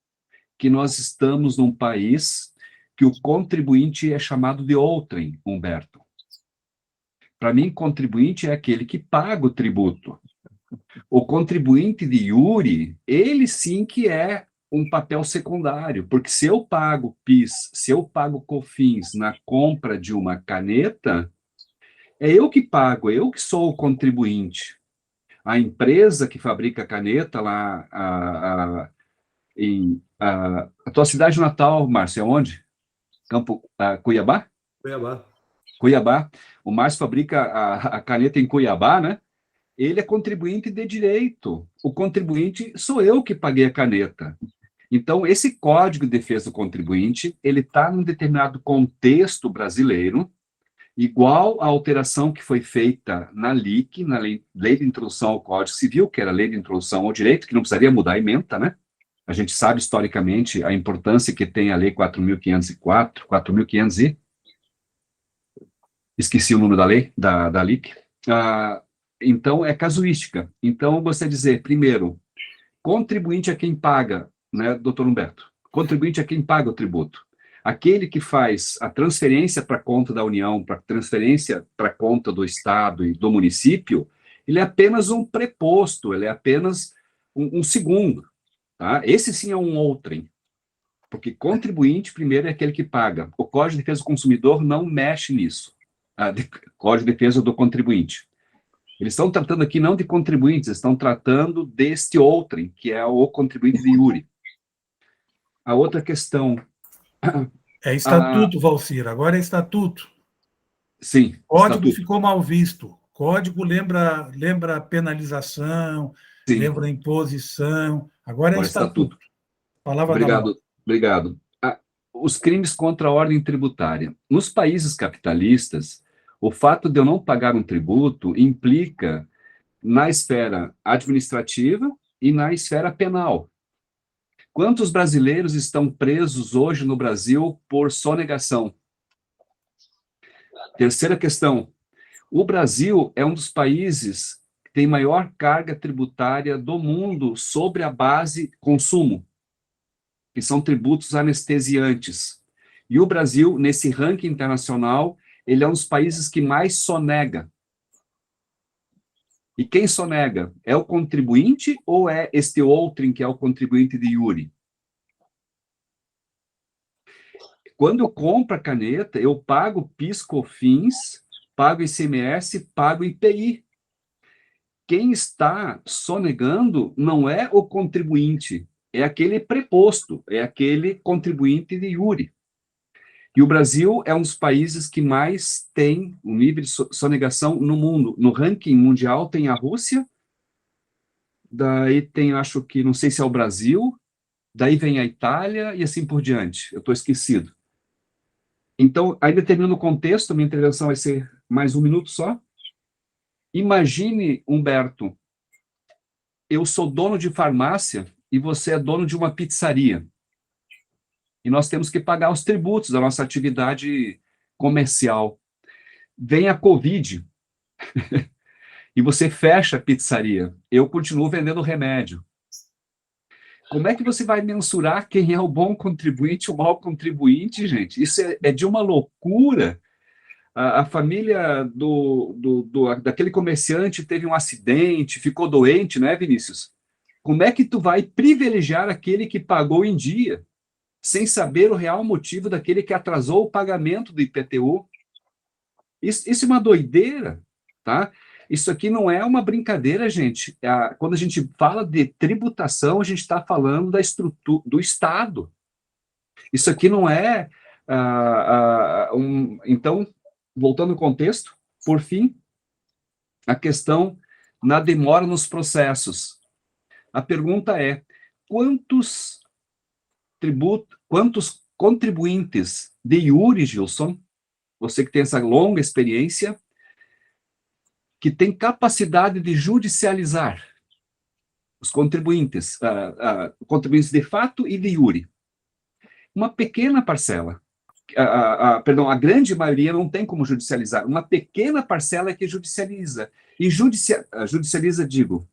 que nós estamos num país que o contribuinte é chamado de outrem, Humberto. Para mim, contribuinte é aquele que paga o tributo. O contribuinte de iure, ele sim que é um papel secundário, porque se eu pago PIS, se eu pago COFINS na compra de uma caneta, é eu que pago, eu que sou o contribuinte. A empresa que fabrica a caneta lá a tua cidade natal, Márcio, é onde? Cuiabá? Cuiabá. Cuiabá. O Márcio fabrica a caneta em Cuiabá, né? Ele é contribuinte de direito. O contribuinte sou eu que paguei a caneta. Então, esse Código de Defesa do Contribuinte, ele está num determinado contexto brasileiro, igual à alteração que foi feita na LIC, na Lei de Introdução ao Código Civil, que era a Lei de Introdução ao Direito, que não precisaria mudar a ementa, né? A gente sabe historicamente a importância que tem a Lei 4.504, 4.500 e... Esqueci o número da lei, da LIC. Então, é casuística. Então, eu gostaria de dizer, primeiro, contribuinte é quem paga, né, doutor Humberto? Contribuinte é quem paga o tributo. Aquele que faz a transferência para a conta da União, para transferência para a conta do Estado e do município, ele é apenas um preposto, ele é apenas um segundo. Tá? Esse sim é um outrem. Porque contribuinte, primeiro, é aquele que paga. O Código de Defesa do Consumidor não mexe nisso. Código de Defesa do Contribuinte. Eles estão tratando aqui não de contribuintes, estão tratando deste outrem, que é o contribuinte de iure. A outra questão... É estatuto, Valcir, agora é estatuto. Sim. Código estatuto. ficou mal visto. Código lembra penalização, Sim. lembra imposição. Agora é estatuto. Palavra Obrigado. Os crimes contra a ordem tributária. Nos países capitalistas, o fato de eu não pagar um tributo implica na esfera administrativa e na esfera penal. Quantos brasileiros estão presos hoje no Brasil por sonegação? Terceira questão. O Brasil é um dos países que tem maior carga tributária do mundo sobre a base consumo, que são tributos anestesiantes. E o Brasil, nesse ranking internacional, ele é um dos países que mais sonega. E quem sonega? É o contribuinte ou é este outrem que é o contribuinte de iure? Quando eu compro a caneta, eu pago PIS, COFINS, pago ICMS, pago IPI. Quem está sonegando não é o contribuinte, é aquele preposto, é aquele contribuinte de iure. E o Brasil é um dos países que mais tem um nível de sonegação no mundo. No ranking mundial tem a Rússia, daí tem, acho que, não sei se é o Brasil, daí vem a Itália e assim por diante. Eu estou esquecido. Então, ainda terminando o contexto, minha intervenção vai ser mais 1 minuto só. Imagine, Humberto, eu sou dono de farmácia e você é dono de uma pizzaria. E nós temos que pagar os tributos da nossa atividade comercial. Vem a Covid e você fecha a pizzaria. Eu continuo vendendo remédio. Como é que você vai mensurar quem é o bom contribuinte e o mau contribuinte, gente? Isso é de uma loucura. A família daquele comerciante teve um acidente, ficou doente, né, Vinícius? Como é que tu vai privilegiar aquele que pagou em dia, sem saber o real motivo daquele que atrasou o pagamento do IPTU? Isso é uma doideira, tá? Isso aqui não é uma brincadeira, gente. Quando a gente fala de tributação, a gente está falando da estrutura do Estado. Isso aqui não é... Então, voltando ao contexto, por fim, a questão na demora nos processos. A pergunta é, quantos contribuintes de iure, Gilson, você que tem essa longa experiência, que tem capacidade de judicializar os contribuintes, contribuintes de fato e de iure? Uma pequena parcela. Perdão, a grande maioria não tem como judicializar. Uma pequena parcela é que judicializa. E judicializa, digo,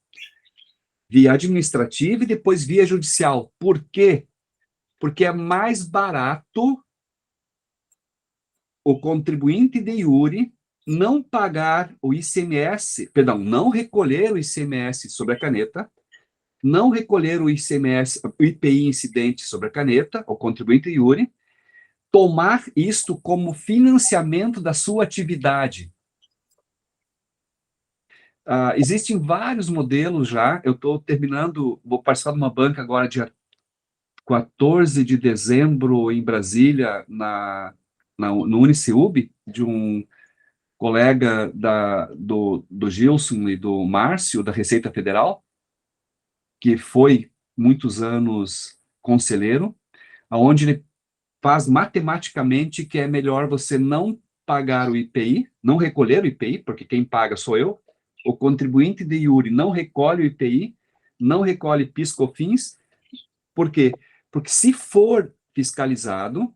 via administrativa e depois via judicial. Por quê? Porque é mais barato o contribuinte de iure não pagar o ICMS, perdão, não recolher o ICMS sobre a caneta, não recolher o ICMS, o IPI incidente sobre a caneta, o contribuinte iure, tomar isto como financiamento da sua atividade. Existem vários modelos já, eu estou terminando, vou participar de uma banca agora dia 14 de dezembro em Brasília, no Uniciub, de um colega do Gilson e do Márcio, da Receita Federal, que foi muitos anos conselheiro, onde ele faz matematicamente que é melhor você não pagar o IPI, não recolher o IPI, porque quem paga sou eu, o contribuinte de iure não recolhe o IPI, não recolhe PIS/COFINS. Por quê? Porque se for fiscalizado,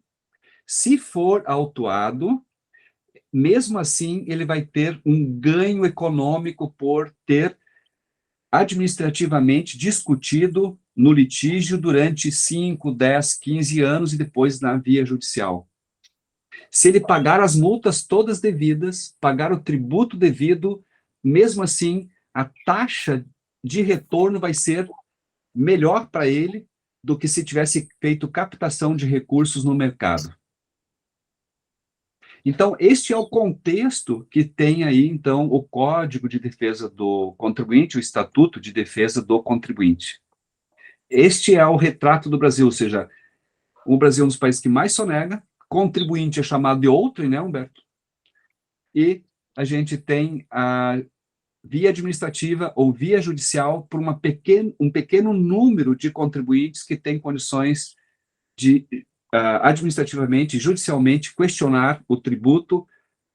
se for autuado, mesmo assim ele vai ter um ganho econômico por ter administrativamente discutido no litígio durante 5, 10, 15 anos e depois na via judicial. Se ele pagar as multas todas devidas, pagar o tributo devido, mesmo assim, a taxa de retorno vai ser melhor para ele do que se tivesse feito captação de recursos no mercado. Então, este é o contexto que tem aí, então, o Código de Defesa do Contribuinte, o Estatuto de Defesa do Contribuinte. Este é o retrato do Brasil, ou seja, o Brasil é um dos países que mais sonega, contribuinte é chamado de outrem, né, Humberto? E a gente tem a via administrativa ou via judicial por um pequeno número de contribuintes que têm condições de administrativamente, judicialmente, questionar o tributo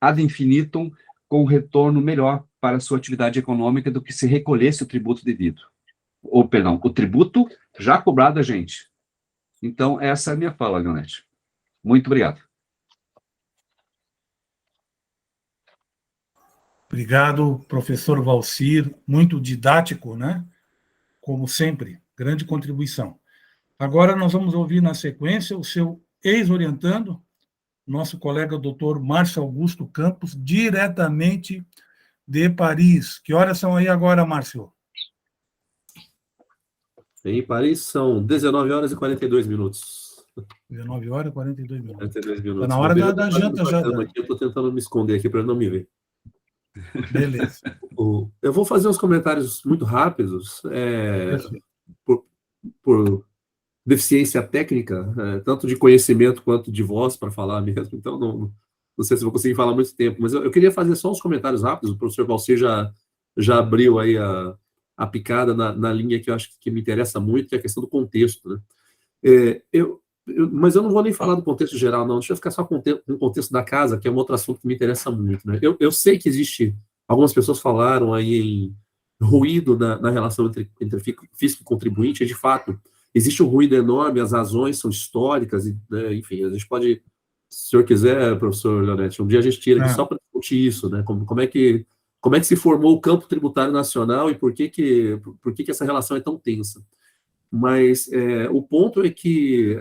ad infinitum com retorno melhor para a sua atividade econômica do que se recolhesse o tributo devido. Ou, perdão, o tributo já cobrado da gente. Então, essa é a minha fala, Leonete. Muito obrigado. Obrigado, professor Valcir, muito didático, né? Como sempre, grande contribuição. Agora nós vamos ouvir na sequência o seu ex-orientando, nosso colega doutor Márcio Augusto Campos, diretamente de Paris. Que horas são aí agora, Márcio? Em Paris são 19 horas e 42 minutos. 19 horas e 42 minutos. 42 minutos. Está na hora da janta já. Aqui, eu estou tentando me esconder aqui para não me ver. Beleza. Eu vou fazer uns comentários muito rápidos, por deficiência técnica, tanto de conhecimento quanto de voz para falar mesmo, então não sei se vou conseguir falar muito tempo, mas eu queria fazer só uns comentários rápidos. O professor Valcir já abriu aí a picada na linha que eu acho que me interessa muito, que é a questão do contexto, né? Mas eu não vou nem falar do contexto geral, não. Deixa eu ficar só com o contexto da casa, que é um outro assunto que me interessa muito, né? Eu sei que existe, algumas pessoas falaram aí em ruído na relação entre fisco e contribuinte, e de fato, existe um ruído enorme, as razões são históricas, né? Enfim, a gente pode, se o senhor quiser, professor Leonete, um dia a gente tira aqui só para discutir isso, né? Como é que se formou o campo tributário nacional e por que essa relação é tão tensa. Mas o ponto é que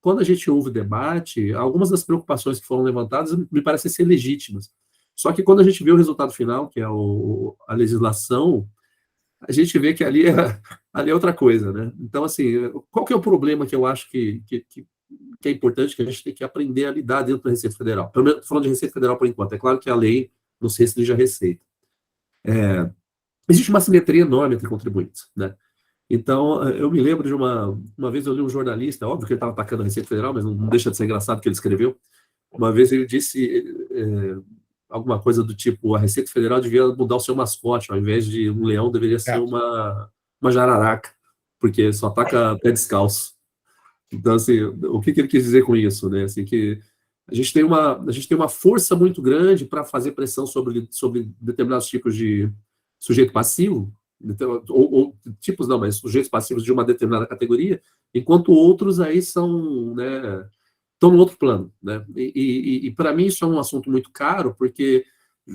quando a gente ouve o debate, algumas das preocupações que foram levantadas me parecem ser legítimas. Só que quando a gente vê o resultado final, que é a legislação, a gente vê que ali é outra coisa, né? Então, assim, qual que é o problema que eu acho que é importante, que a gente tem que aprender a lidar dentro da Receita Federal? Pelo menos falando de Receita Federal por enquanto. É claro que a lei não se restringe à Receita. Existe uma simetria enorme entre contribuintes, né? Então, eu me lembro de uma vez eu li um jornalista, óbvio que ele estava atacando a Receita Federal, mas não deixa de ser engraçado o que ele escreveu. Uma vez ele disse alguma coisa do tipo, a Receita Federal devia mudar o seu mascote, ao invés de um leão, deveria ser uma jararaca, porque só ataca pé descalço. Então, assim, o que ele quis dizer com isso, né? Assim, que a gente tem uma força muito grande para fazer pressão sobre determinados tipos de sujeito passivo, ou tipos não, mas sujeitos passivos de uma determinada categoria, enquanto outros aí são, né, estão no outro plano, né? E para mim isso é um assunto muito caro, porque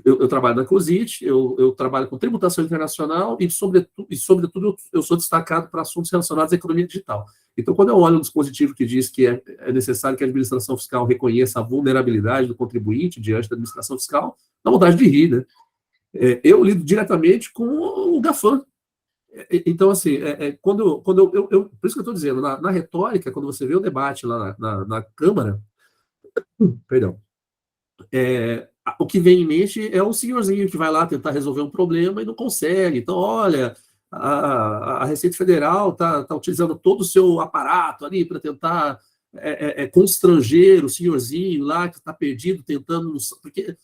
eu trabalho na COSIT, eu trabalho com tributação internacional e, sobretudo, eu sou destacado para assuntos relacionados à economia digital. Então, quando eu olho um dispositivo que diz que é necessário que a administração fiscal reconheça a vulnerabilidade do contribuinte diante da administração fiscal, dá vontade de rir, né? Eu lido diretamente com o GAFAM. Então, assim, por isso que eu estou dizendo, na retórica, quando você vê o debate lá na Câmara, perdão, o que vem em mente é o senhorzinho que vai lá tentar resolver um problema e não consegue. Então, olha, a Receita Federal está utilizando todo o seu aparato ali para tentar constranger o senhorzinho lá que está perdido, tentando... Porque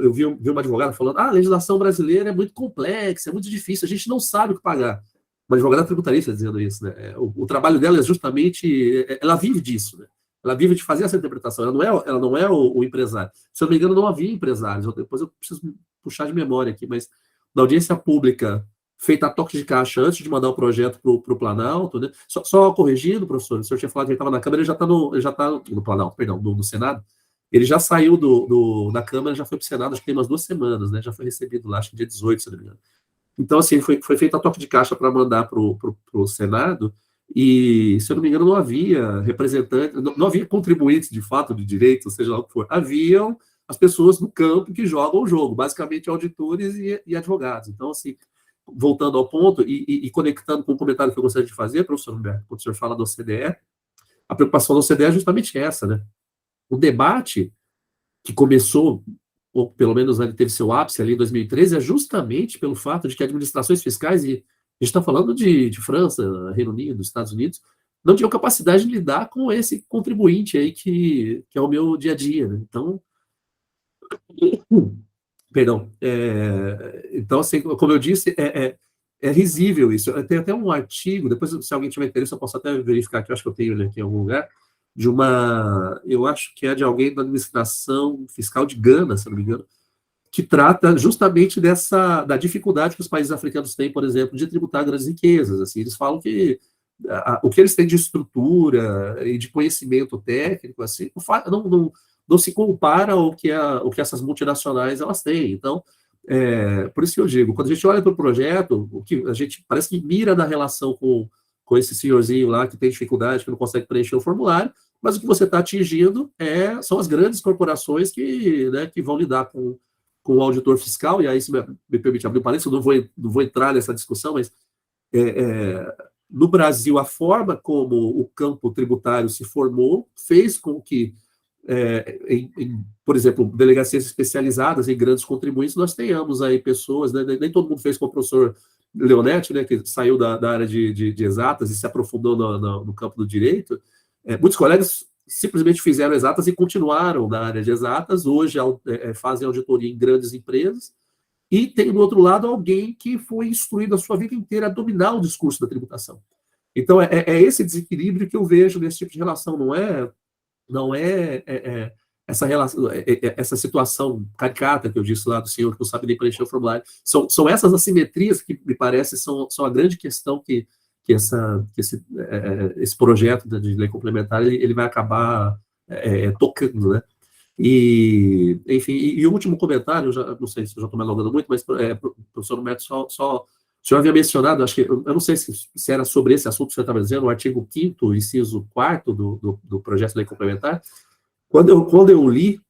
eu vi uma advogada falando, a legislação brasileira é muito complexa, é muito difícil, a gente não sabe o que pagar. Uma advogada tributarista dizendo isso, né? O trabalho dela é justamente... Ela vive disso, né? Ela vive de fazer essa interpretação, ela não é o empresário. Se eu não me engano, não havia empresários. Depois eu preciso puxar de memória aqui, mas na audiência pública, feita a toque de caixa antes de mandar o projeto para o Planalto, né? Só corrigindo, professor, o senhor tinha falado que ele estava na Câmara, ele já está no Planalto, perdão, no Senado. Ele já saiu da Câmara, já foi para o Senado, acho que tem umas 2 semanas, né? Já foi recebido lá, acho que dia 18, se não me engano. Então, assim, foi feita a toque de caixa para mandar para o Senado. E, se eu não me engano, não havia representantes, não havia contribuintes de fato de direito, seja lá o que for. Haviam as pessoas no campo que jogam o jogo, basicamente auditores e advogados. Então, assim, voltando ao ponto e conectando com o comentário que eu gostaria de fazer, professor Humberto, quando o senhor fala da OCDE, a preocupação da OCDE é justamente essa, né? O debate que começou, ou pelo menos ele teve seu ápice ali em 2013, é justamente pelo fato de que administrações fiscais, e a gente está falando de França, Reino Unido, Estados Unidos, não tinham capacidade de lidar com esse contribuinte aí que é o meu dia a dia, né? Então, perdão. Então, assim, como eu disse, é risível isso. Tem até um artigo, depois, se alguém tiver interesse, eu posso até verificar, que eu acho que eu tenho ele aqui em algum lugar, eu acho que é de alguém da administração fiscal de Gana, se não me engano, que trata justamente da dificuldade que os países africanos têm, por exemplo, de tributar grandes riquezas. Assim, eles falam que o que eles têm de estrutura e de conhecimento técnico assim, não se compara ao que essas multinacionais elas têm. Então, por isso que eu digo, quando a gente olha para o projeto, o que a gente parece que mira na relação com esse senhorzinho lá que tem dificuldade, que não consegue preencher o formulário, mas o que você está atingindo são as grandes corporações que vão lidar com o auditor fiscal, e aí, se me permite abrir um parênteses, eu não vou entrar nessa discussão, mas no Brasil, a forma como o campo tributário se formou fez com que, por exemplo, delegacias especializadas em grandes contribuintes, nós tenhamos aí pessoas, né, nem todo mundo fez com o professor Leonetti, né, que saiu da área de exatas e se aprofundou no campo do direito. Muitos colegas simplesmente fizeram exatas e continuaram na área de exatas, hoje fazem auditoria em grandes empresas, e tem, do outro lado, alguém que foi instruído a sua vida inteira a dominar o discurso da tributação. Então, esse desequilíbrio que eu vejo nesse tipo de relação, não é essa relação, essa situação caricata que eu disse lá do senhor que não sabe nem preencher o formulário. São essas assimetrias que, me parece, são a grande questão que esse projeto de lei complementar ele vai acabar tocando, né? E, enfim, e o último comentário, não sei se eu já estou me alongando muito, mas professor Humberto, o senhor havia mencionado, acho que, eu não sei se era sobre esse assunto que o senhor estava dizendo, o artigo 5º, inciso 4º do projeto de lei complementar. Quando eu li,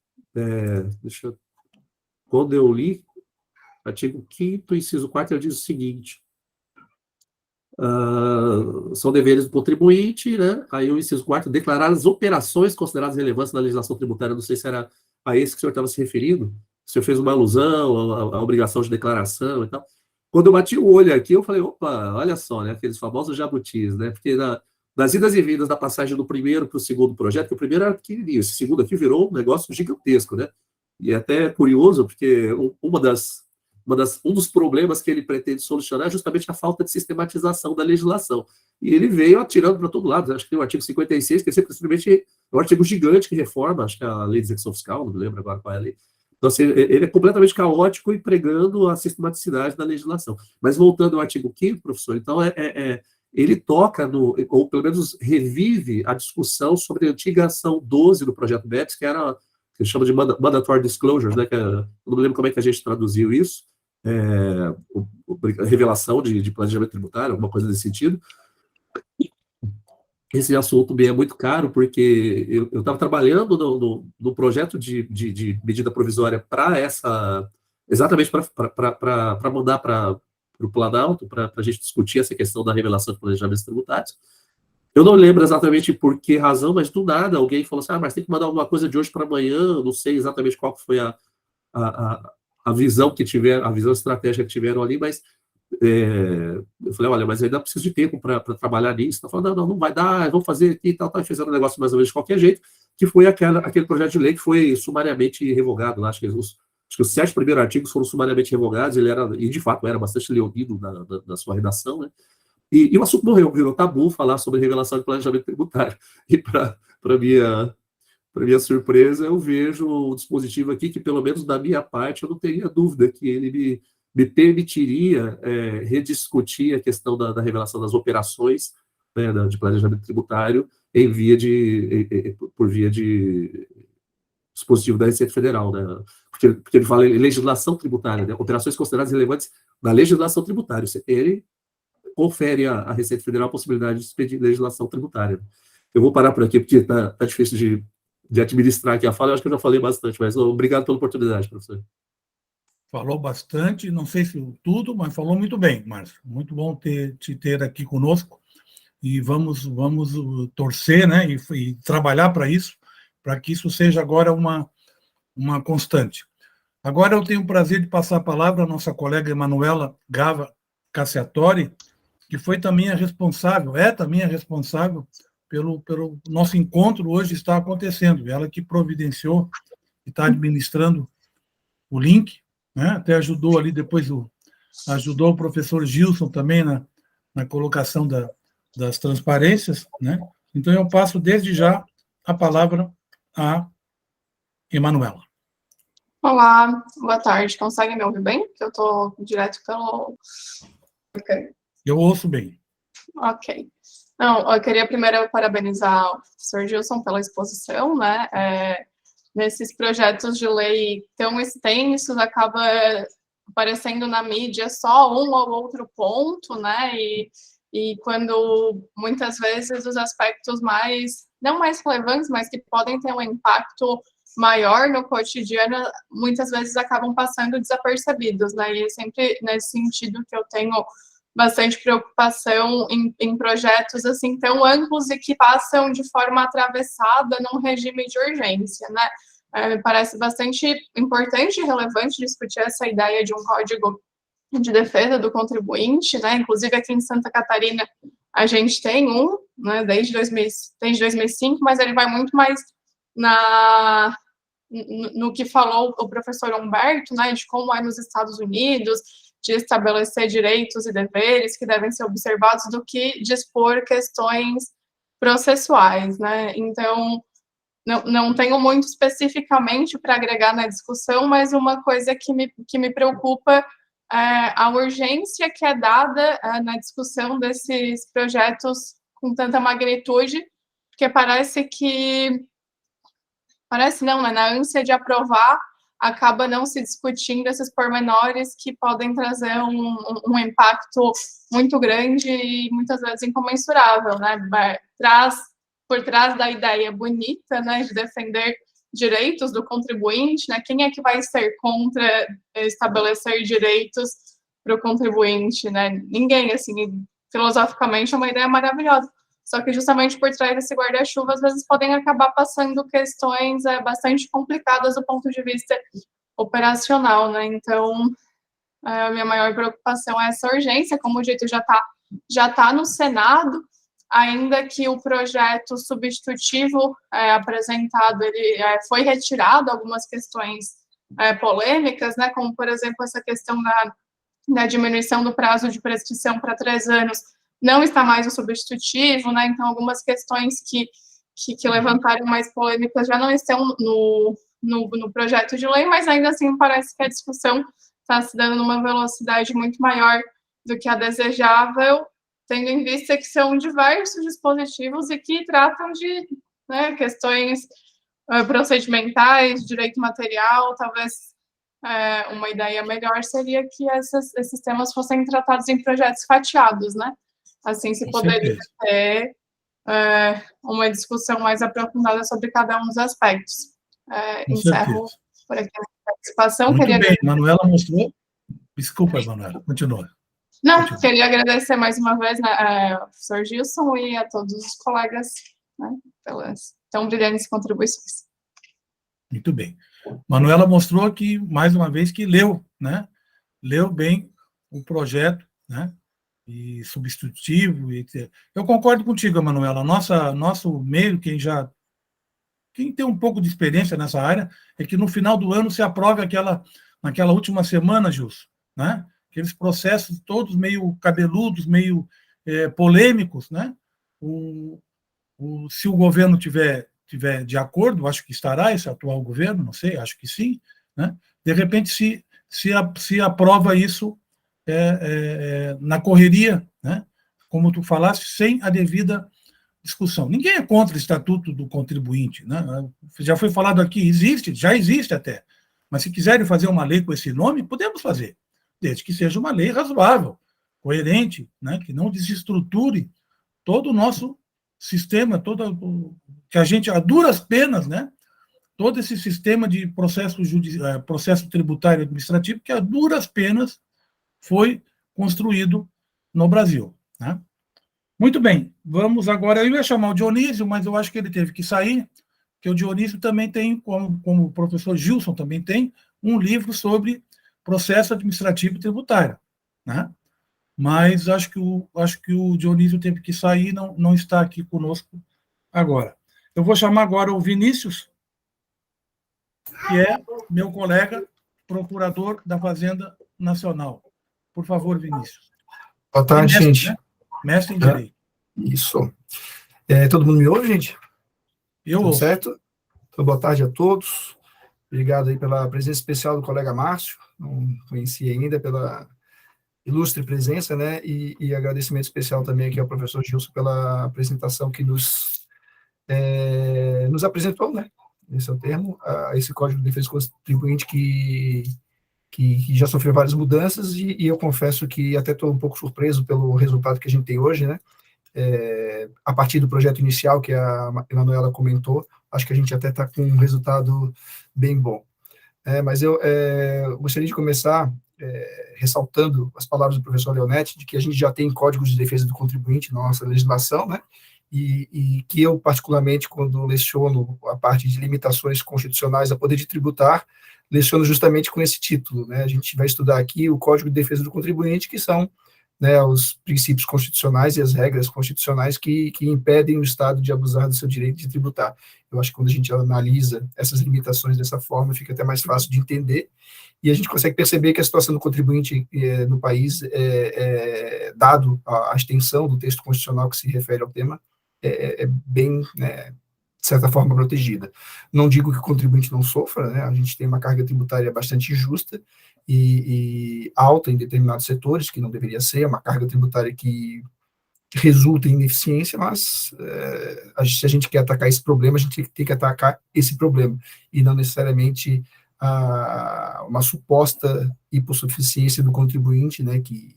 artigo 5º, inciso 4º, ele diz o seguinte: são deveres do contribuinte, né? Aí o inciso 4º, declarar as operações consideradas relevantes na legislação tributária. Não sei se era a esse que o senhor estava se referindo. O senhor fez uma alusão à obrigação de declaração e tal. Quando eu bati o olho aqui, eu falei, opa, olha só, né? Aqueles famosos jabutis, né? Porque nas idas e vindas da passagem do primeiro para o segundo projeto, que o primeiro era pequenininho, esse segundo aqui virou um negócio gigantesco, né? E é até curioso, porque um dos problemas que ele pretende solucionar é justamente a falta de sistematização da legislação. E ele veio atirando para todo lado. Acho que tem o artigo 56, que é simplesmente um artigo gigante que reforma, acho que é a lei de execução fiscal, não me lembro agora qual é a lei. Então, assim, ele é completamente caótico e pregando a sistematicidade da legislação. Mas voltando ao artigo 5º, professor, então ele toca ou pelo menos revive a discussão sobre a antiga ação 12 do projeto BEPS, que que chama de mandatory disclosures, né, eu não me lembro como é que a gente traduziu isso, revelação de planejamento tributário, alguma coisa nesse sentido. Esse assunto me é muito caro, porque eu estava trabalhando no projeto de medida provisória para essa, exatamente para mandar para o Planalto, para a gente discutir essa questão da revelação de planejamentos tributários. Eu não lembro exatamente por que razão, mas do nada alguém falou assim, mas tem que mandar alguma coisa de hoje para amanhã, não sei exatamente qual foi a visão que tiveram, a visão estratégica que tiveram ali, mas eu falei, olha, mas ainda preciso de tempo para trabalhar nisso. Tá falando, não vai dar, vamos fazer aqui e tal, e fizeram um negócio mais ou menos de qualquer jeito, que foi aquele projeto de lei que foi sumariamente revogado lá. Acho que os 7 primeiros artigos foram sumariamente revogados, e de fato era bastante leonido na sua redação, né? E o assunto morreu, virou tabu falar sobre revelação de planejamento tributário. E para minha surpresa, eu vejo um dispositivo aqui que, pelo menos da minha parte, eu não teria dúvida que ele me permitiria rediscutir a questão da revelação das operações, né, de planejamento tributário por via de dispositivo da Receita Federal, né? Porque ele fala em legislação tributária, né? Operações consideradas relevantes na legislação tributária. Ele confere à Receita Federal a possibilidade de expedir legislação tributária. Eu vou parar por aqui, porque está difícil de administrar aqui a fala. Eu acho que eu já falei bastante, mas obrigado pela oportunidade, professor. Falou bastante, não sei se tudo, mas falou muito bem, Márcio. Muito bom te ter aqui conosco, e vamos torcer, né, e trabalhar para isso, para que isso seja agora uma constante. Agora eu tenho o prazer de passar a palavra à nossa colega Emanuela Gava Cassiatori, que foi também a responsável pelo nosso encontro hoje está acontecendo. Ela que providenciou e está administrando o link, né? Até ajudou ali depois, ajudou o professor Gilson também na colocação das transparências, né? Então eu passo desde já a palavra a Emanuela. Olá, boa tarde. Conseguem me ouvir bem? Porque eu estou direto pelo... Okay. Eu ouço bem. Ok. Não, eu queria primeiro parabenizar o professor Gilson pela exposição, né? Nesses projetos de lei tão extensos, acaba aparecendo na mídia só um ou outro ponto, né? E quando, muitas vezes, os aspectos não mais relevantes, mas que podem ter um impacto maior no cotidiano, muitas vezes acabam passando desapercebidos, né? E é sempre nesse sentido que eu tenho bastante preocupação em projetos assim tão amplos e que passam de forma atravessada num regime de urgência, né? Me parece bastante importante e relevante discutir essa ideia de um código de defesa do contribuinte, né? Inclusive aqui em Santa Catarina a gente tem um, né, desde 2005, mas ele vai muito mais no que falou o professor Humberto, né, de como é nos Estados Unidos, de estabelecer direitos e deveres que devem ser observados, do que dispor questões processuais, né? Então, não tenho muito especificamente para agregar na discussão, mas uma coisa que me preocupa é a urgência que é dada na discussão desses projetos com tanta magnitude, porque parece não, né? Na ânsia de aprovar, acaba não se discutindo esses pormenores que podem trazer um impacto muito grande e muitas vezes incomensurável, né? Por trás da ideia bonita, né, de defender direitos do contribuinte, né? Quem é que vai ser contra estabelecer direitos para o contribuinte, né? Ninguém, assim, filosoficamente é uma ideia maravilhosa. Só que justamente por trás desse guarda-chuva, às vezes podem acabar passando questões bastante complicadas do ponto de vista operacional, né? Então, a minha maior preocupação é essa urgência, como o dito, já tá no Senado, ainda que o projeto substitutivo apresentado, ele foi retirado algumas questões polêmicas, né? Como, por exemplo, essa questão da diminuição do prazo de prescrição para 3 anos, não está mais o substitutivo, né? Então, algumas questões que levantaram mais polêmicas já não estão no projeto de lei, mas ainda assim parece que a discussão está se dando numa velocidade muito maior do que a desejável, tendo em vista que são diversos dispositivos e que tratam de, né, questões procedimentais, direito material, talvez uma ideia melhor seria que esses temas fossem tratados em projetos fatiados, né? Assim se poderia ter uma discussão mais aprofundada sobre cada um dos aspectos. Encerro por aqui a participação. Muito bem, Manuela mostrou. Desculpa, Manuela, continua. Não, queria agradecer mais uma vez ao professor Gilson e a todos os colegas, né, pelas tão brilhantes contribuições. Muito bem. Manuela mostrou que, mais uma vez, que leu, né? Leu bem o projeto, né? E substitutivo. Eu concordo contigo, Manuela. Nosso meio, quem tem um pouco de experiência nessa área, é que no final do ano se aprove naquela última semana, Gilson, né? Aqueles processos todos meio cabeludos, meio polêmicos, né? Se o governo tiver de acordo, acho que estará, esse atual governo, não sei, acho que sim, né? De repente se aprova isso na correria, né? Como tu falaste, sem a devida discussão. Ninguém é contra o Estatuto do Contribuinte, né? Já foi falado aqui, já existe até, mas se quiserem fazer uma lei com esse nome, podemos fazer, desde que seja uma lei razoável, coerente, né? Que não desestruture todo o nosso sistema, que a gente, a duras penas, né? Todo esse sistema de processo tributário administrativo, que a duras penas foi construído no Brasil, né? Muito bem, vamos agora. Eu ia chamar o Dionísio, mas eu acho que ele teve que sair, porque o Dionísio também tem, como o professor Gilson também tem, um livro sobre processo administrativo e tributário, né? Mas acho que o Dionísio teve que sair, não está aqui conosco agora. Eu vou chamar agora o Vinícius, que é meu colega, procurador da Fazenda Nacional. Por favor, Vinícius. Boa tarde, mestre, gente. Né? Mestre em Direito. Isso. Todo mundo me ouve, gente? Eu Tudo ouço. certo? Então, boa tarde a todos. Obrigado aí pela presença especial do colega Márcio. Não conhecia ainda, pela ilustre presença, né? E agradecimento especial também aqui ao professor Gilson pela apresentação que nos apresentou, né? Esse é o termo, esse Código de Defesa do Contribuinte que já sofreu várias mudanças, e eu confesso que até estou um pouco surpreso pelo resultado que a gente tem hoje, né? A partir do projeto inicial que a Emanuela comentou, acho que a gente até está com um resultado bem bom. Mas eu gostaria de começar ressaltando as palavras do professor Leonetti, de que a gente já tem códigos de defesa do contribuinte na nossa legislação, né? E que eu, particularmente, quando leciono a parte de limitações constitucionais a poder de tributar, leciono justamente com esse título, né? A gente vai estudar aqui o Código de Defesa do Contribuinte, que são, né, os princípios constitucionais e as regras constitucionais que impedem o Estado de abusar do seu direito de tributar. Eu acho que quando a gente analisa essas limitações dessa forma, fica até mais fácil de entender, e a gente consegue perceber que a situação do contribuinte no país, dado a extensão do texto constitucional que se refere ao tema, bem, né, de certa forma, protegida. Não digo que o contribuinte não sofra, né? A gente tem uma carga tributária bastante injusta e alta em determinados setores, que não deveria ser, uma carga tributária que resulta em ineficiência, mas se a gente quer atacar esse problema, a gente tem que atacar esse problema, e não necessariamente uma suposta hipossuficiência do contribuinte, né, que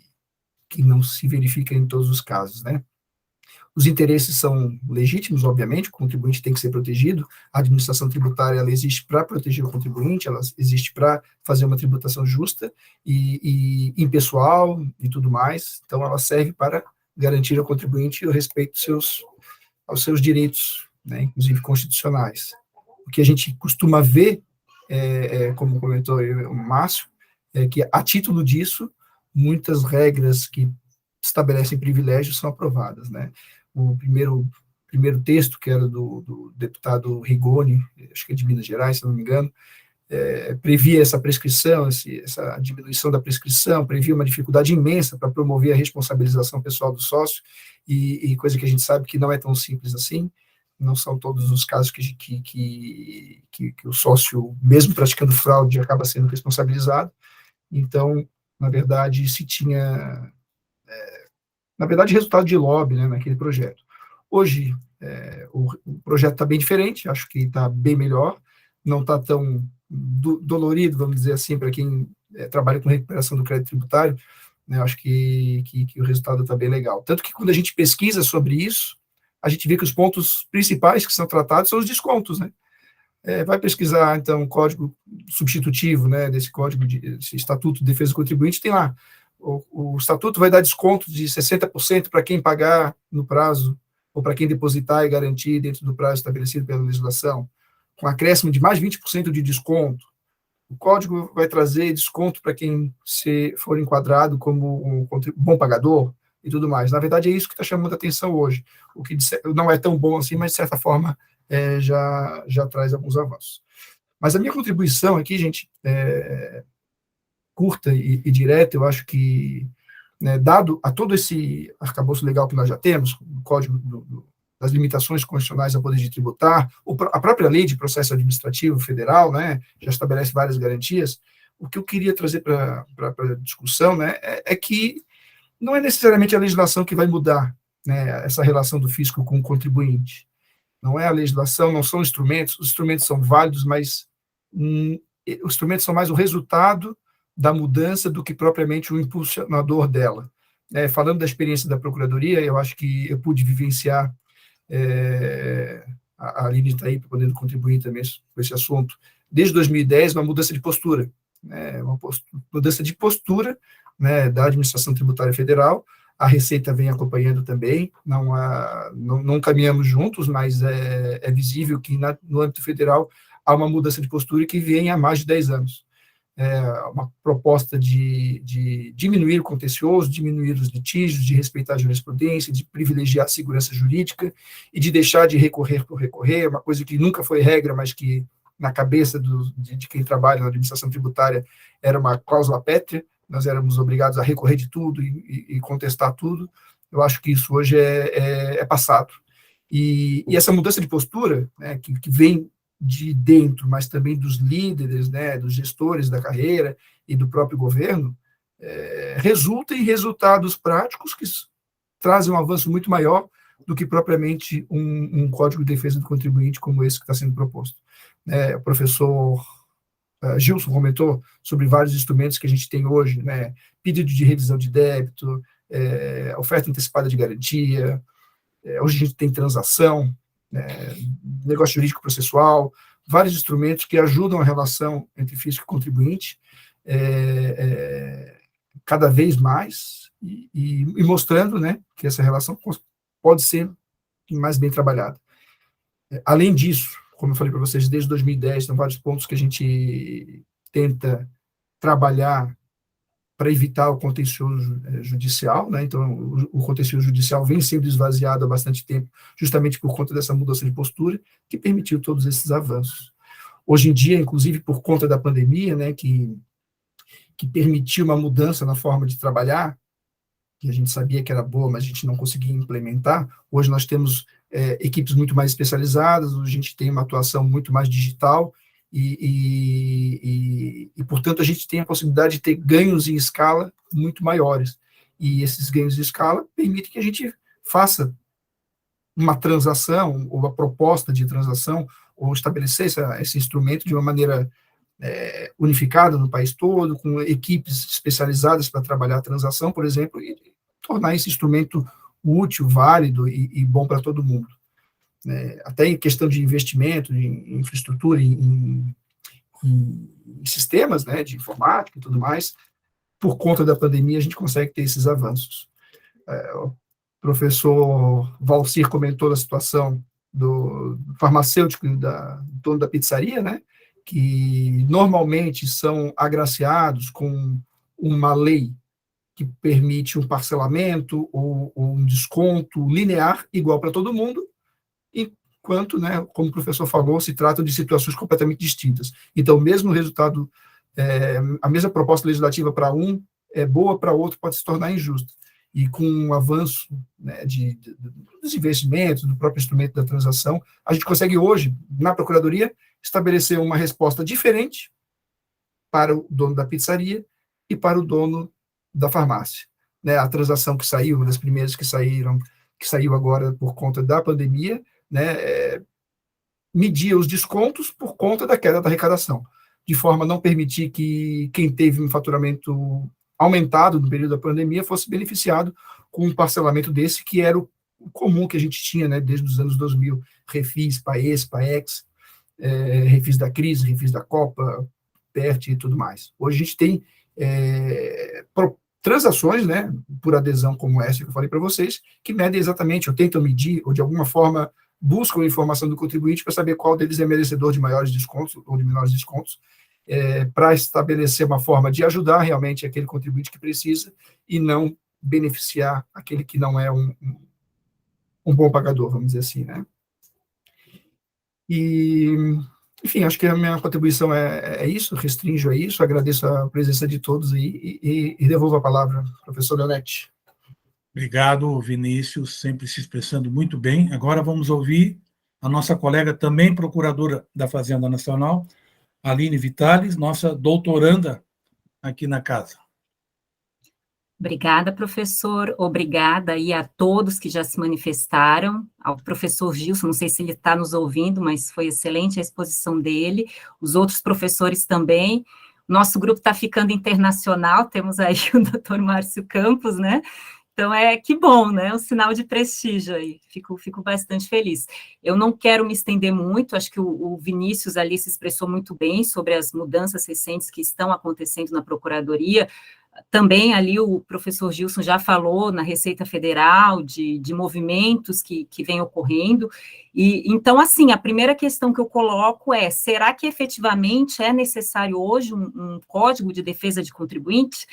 não se verifica em todos os casos, né? Os interesses são legítimos, obviamente, o contribuinte tem que ser protegido, a administração tributária ela existe para proteger o contribuinte, ela existe para fazer uma tributação justa e impessoal e tudo mais, então ela serve para garantir ao contribuinte o respeito aos seus direitos, né, inclusive constitucionais. O que a gente costuma ver, como comentou o Márcio, é que, a título disso, muitas regras que estabelecem privilégios são aprovadas, né? O primeiro texto, que era do deputado Rigoni, acho que é de Minas Gerais, se não me engano, previa essa prescrição, essa diminuição da prescrição, previa uma dificuldade imensa para promover a responsabilização pessoal do sócio, e coisa que a gente sabe que não é tão simples assim, não são todos os casos que o sócio, mesmo praticando fraude, acaba sendo responsabilizado. Então, na verdade, se tinha... resultado de lobby, né, naquele projeto. Hoje, O projeto está bem diferente, acho que está bem melhor, não está tão dolorido, vamos dizer assim, para quem trabalha com recuperação do crédito tributário, né, acho que o resultado está bem legal. Tanto que quando a gente pesquisa sobre isso, a gente vê que os pontos principais que são tratados são os descontos, né? Vai pesquisar, então, o código substitutivo, né, desse código, desse Estatuto de Defesa do Contribuinte, tem lá, o Estatuto vai dar desconto de 60% para quem pagar no prazo, ou para quem depositar e garantir dentro do prazo estabelecido pela legislação, com acréscimo de mais 20% de desconto. O código vai trazer desconto para quem for enquadrado como um bom pagador e tudo mais. Na verdade, é isso que está chamando a atenção hoje. O que não é tão bom assim, mas, de certa forma, já traz alguns avanços. Mas a minha contribuição aqui, gente, curta e direta, eu acho que, né, dado a todo esse arcabouço legal que nós já temos, o Código das limitações constitucionais ao poder de tributar, a própria Lei de Processo Administrativo Federal, né, já estabelece várias garantias. O que eu queria trazer para a discussão, né, é que não é necessariamente a legislação que vai mudar, né, essa relação do fisco com o contribuinte. Não é a legislação, não são instrumentos, os instrumentos são válidos, mas os instrumentos são mais o resultado da mudança do que propriamente o impulsionador dela. Falando da experiência da Procuradoria, eu acho que eu pude vivenciar, a Aline está aí podendo contribuir também com esse assunto, desde 2010, uma mudança de postura, né, mudança de postura, né, da Administração Tributária Federal. A Receita vem acompanhando também, não caminhamos juntos, mas é visível que no âmbito federal há uma mudança de postura que vem há mais de 10 anos. Uma proposta de diminuir o contencioso, diminuir os litígios, de respeitar a jurisprudência, de privilegiar a segurança jurídica e de deixar de recorrer por recorrer, uma coisa que nunca foi regra, mas que na cabeça de quem trabalha na administração tributária era uma cláusula pétrea. Nós éramos obrigados a recorrer de tudo e contestar tudo. Eu acho que isso hoje é passado. E essa mudança de postura, né, que vem de dentro, mas também dos líderes, né, dos gestores da carreira e do próprio governo, resulta em resultados práticos que trazem um avanço muito maior do que propriamente um Código de Defesa do Contribuinte como esse que está sendo proposto. O professor Gilson comentou sobre vários instrumentos que a gente tem hoje, né, pedido de revisão de débito, oferta antecipada de garantia, hoje a gente tem transação, negócio jurídico processual, vários instrumentos que ajudam a relação entre fisco e contribuinte, cada vez mais, e mostrando, né, que essa relação pode ser mais bem trabalhada. Além disso, como eu falei para vocês, desde 2010, tem vários pontos que a gente tenta trabalhar para evitar o contencioso judicial, né? Então, o contencioso judicial vem sendo esvaziado há bastante tempo, justamente por conta dessa mudança de postura, que permitiu todos esses avanços. Hoje em dia, inclusive, por conta da pandemia, né, que permitiu uma mudança na forma de trabalhar, que a gente sabia que era boa, mas a gente não conseguia implementar. Hoje nós temos equipes muito mais especializadas, a gente tem uma atuação muito mais digital e, portanto, a gente tem a possibilidade de ter ganhos em escala muito maiores. E esses ganhos em escala permitem que a gente faça uma transação, ou uma proposta de transação, ou estabelecer esse instrumento de uma maneira unificada no país todo, com equipes especializadas para trabalhar a transação, por exemplo, e tornar esse instrumento útil, válido e bom para todo mundo. Até em questão de investimento, em infraestrutura, em sistemas, né, de informática e tudo mais, por conta da pandemia, a gente consegue ter esses avanços. O professor Valcir comentou da situação do farmacêutico e do dono da pizzaria, né, que normalmente são agraciados com uma lei que permite um parcelamento ou um desconto linear igual para todo mundo, enquanto, né, como o professor falou, se trata de situações completamente distintas. Então, mesmo o resultado, a mesma proposta legislativa para um é boa, para outro pode se tornar injusta. E com o avanço, né, dos investimentos, do próprio instrumento da transação, a gente consegue hoje, na Procuradoria, estabelecer uma resposta diferente para o dono da pizzaria e para o dono da farmácia. A transação que saiu, uma das primeiras que saíram que saiu agora por conta da pandemia, né, media os descontos por conta da queda da arrecadação, de forma a não permitir que quem teve um faturamento aumentado no período da pandemia fosse beneficiado com um parcelamento desse, que era o comum que a gente tinha, né, desde os anos 2000, Refis, Paes, Paex, Refis da crise, Refis da Copa, PERT e tudo mais. Hoje a gente tem transações, né, por adesão como essa que eu falei para vocês, que medem exatamente, ou tentam medir, ou de alguma forma buscam a informação do contribuinte para saber qual deles é merecedor de maiores descontos ou de menores descontos, para estabelecer uma forma de ajudar realmente aquele contribuinte que precisa e não beneficiar aquele que não é um bom pagador, vamos dizer assim, né? E, enfim, acho que a minha contribuição é isso, restringo a isso, agradeço a presença de todos e devolvo a palavra ao professor Leonetti. Obrigado, Vinícius, sempre se expressando muito bem. Agora vamos ouvir a nossa colega, também procuradora da Fazenda Nacional, Aline Vitales, nossa doutoranda aqui na casa. Obrigada, professor. Obrigada aí a todos que já se manifestaram, ao professor Gilson, não sei se ele está nos ouvindo, mas foi excelente a exposição dele, os outros professores também. Nosso grupo está ficando internacional, temos aí o doutor Márcio Campos, né? Então, que bom, né? Um sinal de prestígio aí, fico bastante feliz. Eu não quero me estender muito, acho que o Vinícius ali se expressou muito bem sobre as mudanças recentes que estão acontecendo na Procuradoria. Também ali o professor Gilson já falou na Receita Federal de movimentos que vêm ocorrendo. E então, assim, a primeira questão que eu coloco é, será que efetivamente é necessário hoje um Código de Defesa de Contribuinte?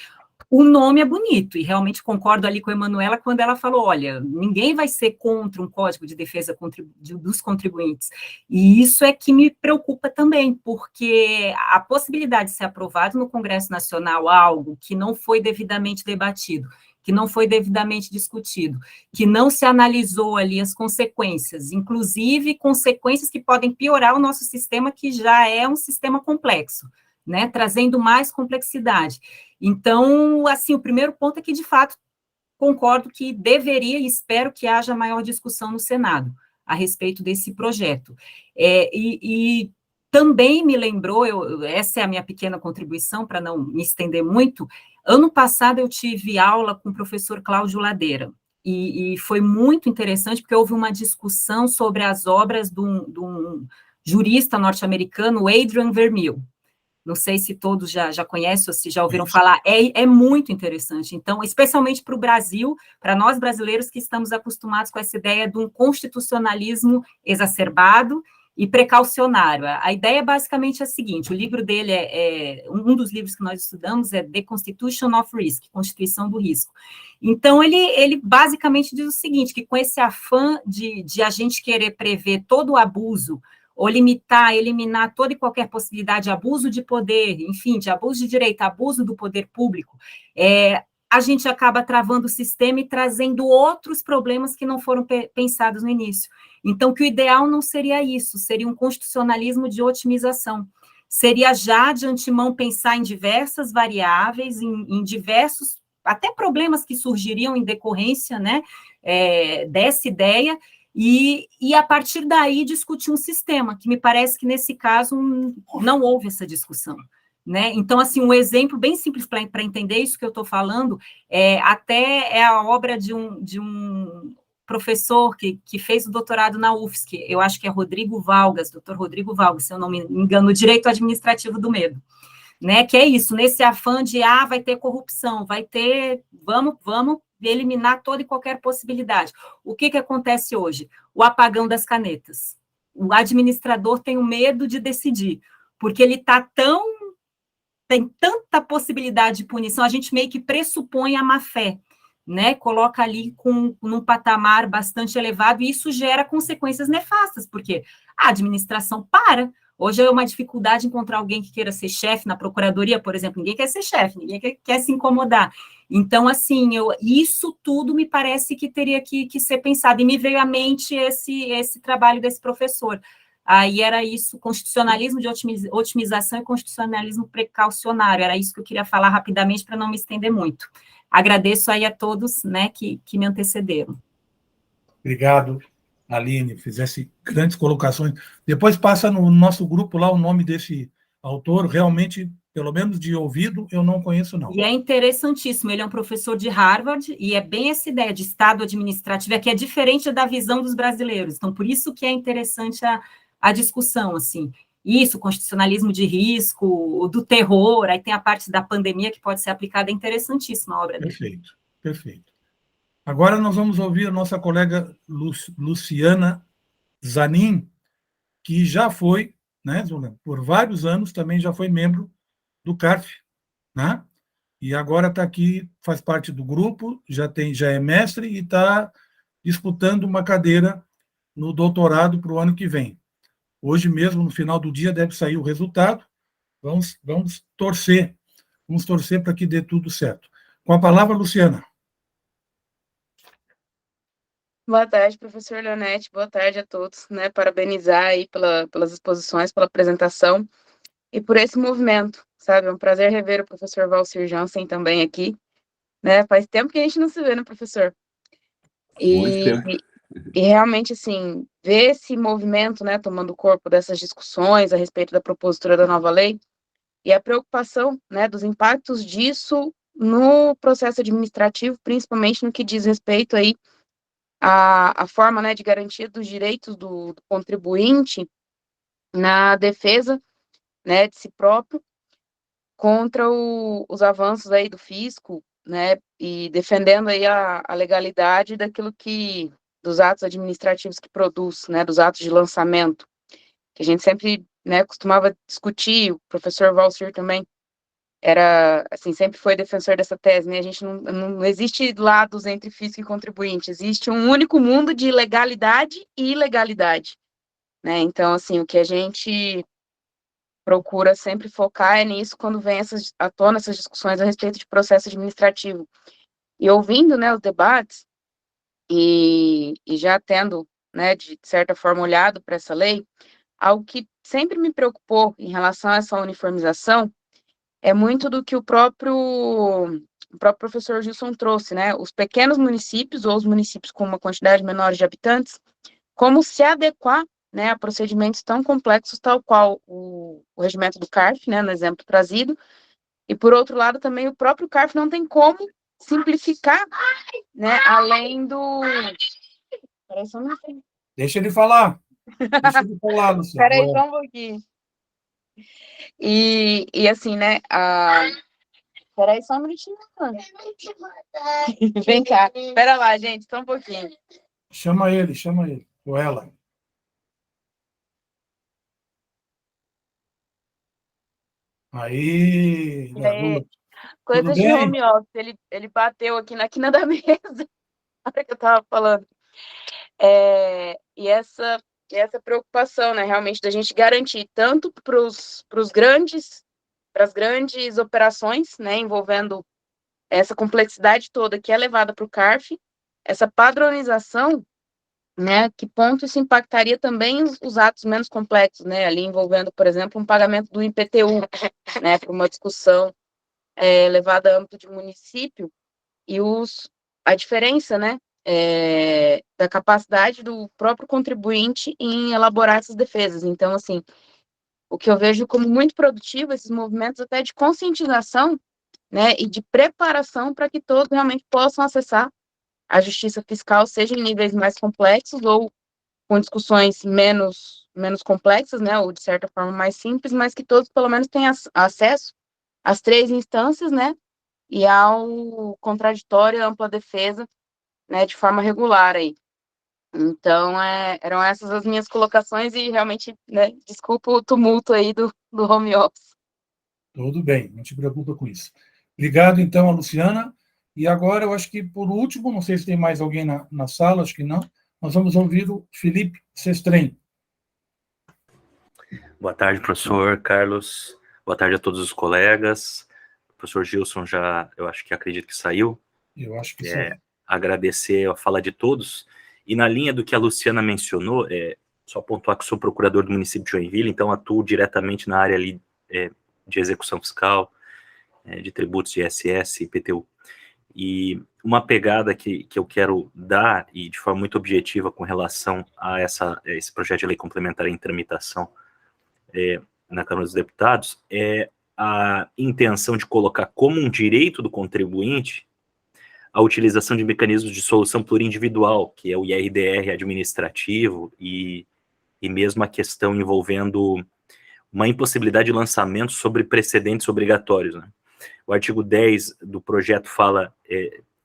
O nome é bonito, e realmente concordo ali com a Emanuela quando ela falou, olha, ninguém vai ser contra um Código de Defesa dos Contribuintes, e isso é que me preocupa também, porque a possibilidade de ser aprovado no Congresso Nacional algo que não foi devidamente debatido, que não foi devidamente discutido, que não se analisou ali as consequências, inclusive consequências que podem piorar o nosso sistema, que já é um sistema complexo, né, trazendo mais complexidade. Então, assim, o primeiro ponto é que, de fato, concordo que deveria e espero que haja maior discussão no Senado a respeito desse projeto. E também me lembrou, essa é a minha pequena contribuição, para não me estender muito, ano passado eu tive aula com o professor Cláudio Ladeira, e foi muito interessante, porque houve uma discussão sobre as obras de um jurista norte-americano, Adrian Vermeil. Não sei se todos já conhecem ou se já ouviram falar, é muito interessante. Então, especialmente para o Brasil, para nós brasileiros que estamos acostumados com essa ideia de um constitucionalismo exacerbado e precaucionário. A ideia basicamente é a seguinte, o livro dele um dos livros que nós estudamos é The Constitution of Risk, Constituição do Risco. Então, ele basicamente diz o seguinte, que com esse afã de a gente querer prever todo o abuso, ou limitar, eliminar toda e qualquer possibilidade de abuso de poder, enfim, de abuso de direito, abuso do poder público, a gente acaba travando o sistema e trazendo outros problemas que não foram pensados no início. Então, que o ideal não seria isso, seria um constitucionalismo de otimização. Seria já, de antemão, pensar em diversas variáveis, em diversos, até problemas que surgiriam em decorrência, né, dessa ideia, e a partir daí discutir um sistema, que me parece que nesse caso não houve essa discussão, né? Então, assim, um exemplo bem simples para entender isso que eu estou falando, até a obra de um professor que fez o doutorado na UFSC, eu acho que é Rodrigo Valgas, doutor Rodrigo Valgas, se eu não me engano, o Direito Administrativo do Medo, né? Que é isso, nesse afã de, vai ter corrupção, vai ter, vamos eliminar toda e qualquer possibilidade. O que acontece hoje? O apagão das canetas. O administrador tem o medo de decidir, porque ele tem tanta possibilidade de punição, a gente meio que pressupõe a má-fé, né? Coloca ali num patamar bastante elevado, e isso gera consequências nefastas, porque a administração para. Hoje é uma dificuldade encontrar alguém que queira ser chefe na procuradoria, por exemplo, ninguém quer ser chefe, ninguém quer se incomodar. Então, assim, isso tudo me parece que teria que ser pensado, e me veio à mente esse trabalho desse professor. Aí era isso, constitucionalismo de otimização e constitucionalismo precaucionário, era isso que eu queria falar rapidamente para não me estender muito. Agradeço aí a todos, né, que me antecederam. Obrigado, Aline, fizesse grandes colocações. Depois passa no nosso grupo lá o nome desse autor, realmente, pelo menos de ouvido, eu não conheço, não. E é interessantíssimo, ele é um professor de Harvard, e é bem essa ideia de Estado administrativo, que é diferente da visão dos brasileiros. Então, por isso que é interessante a discussão, assim. Isso, constitucionalismo de risco, do terror, aí tem a parte da pandemia que pode ser aplicada, é interessantíssima a obra dele. Perfeito, perfeito. Agora nós vamos ouvir a nossa colega Luciana Zanin, que já foi, né, Zulana, por vários anos, também já foi membro do CARF, né? E agora está aqui, faz parte do grupo, já é mestre e está disputando uma cadeira no doutorado para o ano que vem. Hoje mesmo, no final do dia, deve sair o resultado. Vamos torcer para que dê tudo certo. Com a palavra, Luciana. Boa tarde, professor Leonetti, boa tarde a todos, né, parabenizar aí pelas exposições, pela apresentação e por esse movimento, sabe, é um prazer rever o professor Valcir Jansen também aqui, né, faz tempo que a gente não se vê, né, professor? E realmente, assim, ver esse movimento, né, tomando corpo dessas discussões a respeito da propositura da nova lei e a preocupação, né, dos impactos disso no processo administrativo, principalmente no que diz respeito aí a forma, né, de garantia dos direitos do contribuinte na defesa, né, de si próprio contra os avanços aí do fisco, né, e defendendo aí a legalidade daquilo dos atos administrativos que produz, né, dos atos de lançamento, que a gente sempre, né, costumava discutir, o professor Valcir também assim, sempre foi defensor dessa tese, né, a gente não existe lados entre fisco e contribuinte, existe um único mundo de legalidade e ilegalidade, né, então, assim, o que a gente procura sempre focar é nisso quando vem à tona essas discussões a respeito de processo administrativo, e ouvindo, né, os debates, e já tendo, né, de certa forma olhado para essa lei, algo que sempre me preocupou em relação a essa uniformização é muito do que o próprio professor Gilson trouxe, né? Os pequenos municípios ou os municípios com uma quantidade menor de habitantes, como se adequar, né, a procedimentos tão complexos, tal qual o regimento do CARF, né, no exemplo trazido, e por outro lado também o próprio CARF não tem como simplificar, né, além do... Peraí, só um minutinho. Deixa ele falar. Luciano. Peraí, só um pouquinho. E assim, né, peraí, só um minutinho. Vem cá, pera lá, gente, só um pouquinho. Chama ele, ou ela. Aí, garoto. Coisa de home office, ele bateu aqui na quina da mesa, na hora que eu estava falando. E essa preocupação, né, realmente, da gente garantir tanto para as grandes operações, né, envolvendo essa complexidade toda que é levada para o CARF, essa padronização, né, que ponto isso impactaria também os atos menos complexos, né, ali envolvendo, por exemplo, um pagamento do IPTU, né, para uma discussão levada a âmbito de município, e a diferença, né, da capacidade do próprio contribuinte em elaborar essas defesas. Então, assim, o que eu vejo como muito produtivo, esses movimentos até de conscientização, né, e de preparação para que todos realmente possam acessar a justiça fiscal, seja em níveis mais complexos ou com discussões menos complexas, né, ou de certa forma mais simples, mas que todos pelo menos tenham acesso às 3 instâncias, né, e ao contraditório e ampla defesa, né, de forma regular aí. Então, eram essas as minhas colocações e realmente, né, desculpa o tumulto aí do home office. Tudo bem, não te preocupa com isso. Obrigado, então, a Luciana. E agora, eu acho que, por último, não sei se tem mais alguém na sala, acho que não, nós vamos ouvir o Felipe Sestrem. Boa tarde, professor Carlos. Boa tarde a todos os colegas. O professor Gilson eu acho que acredito que saiu. Eu acho que sim. Agradecer a fala de todos. E na linha do que a Luciana mencionou, só pontuar que sou procurador do município de Joinville, então atuo diretamente na área ali de execução fiscal, de tributos de ISS e IPTU. E uma pegada que eu quero dar, e de forma muito objetiva com relação a esse projeto de lei complementar em tramitação na Câmara dos Deputados, é a intenção de colocar como um direito do contribuinte a utilização de mecanismos de solução plurindividual, que é o IRDR administrativo, e mesmo a questão envolvendo uma impossibilidade de lançamento sobre precedentes obrigatórios, né? O artigo 10 do projeto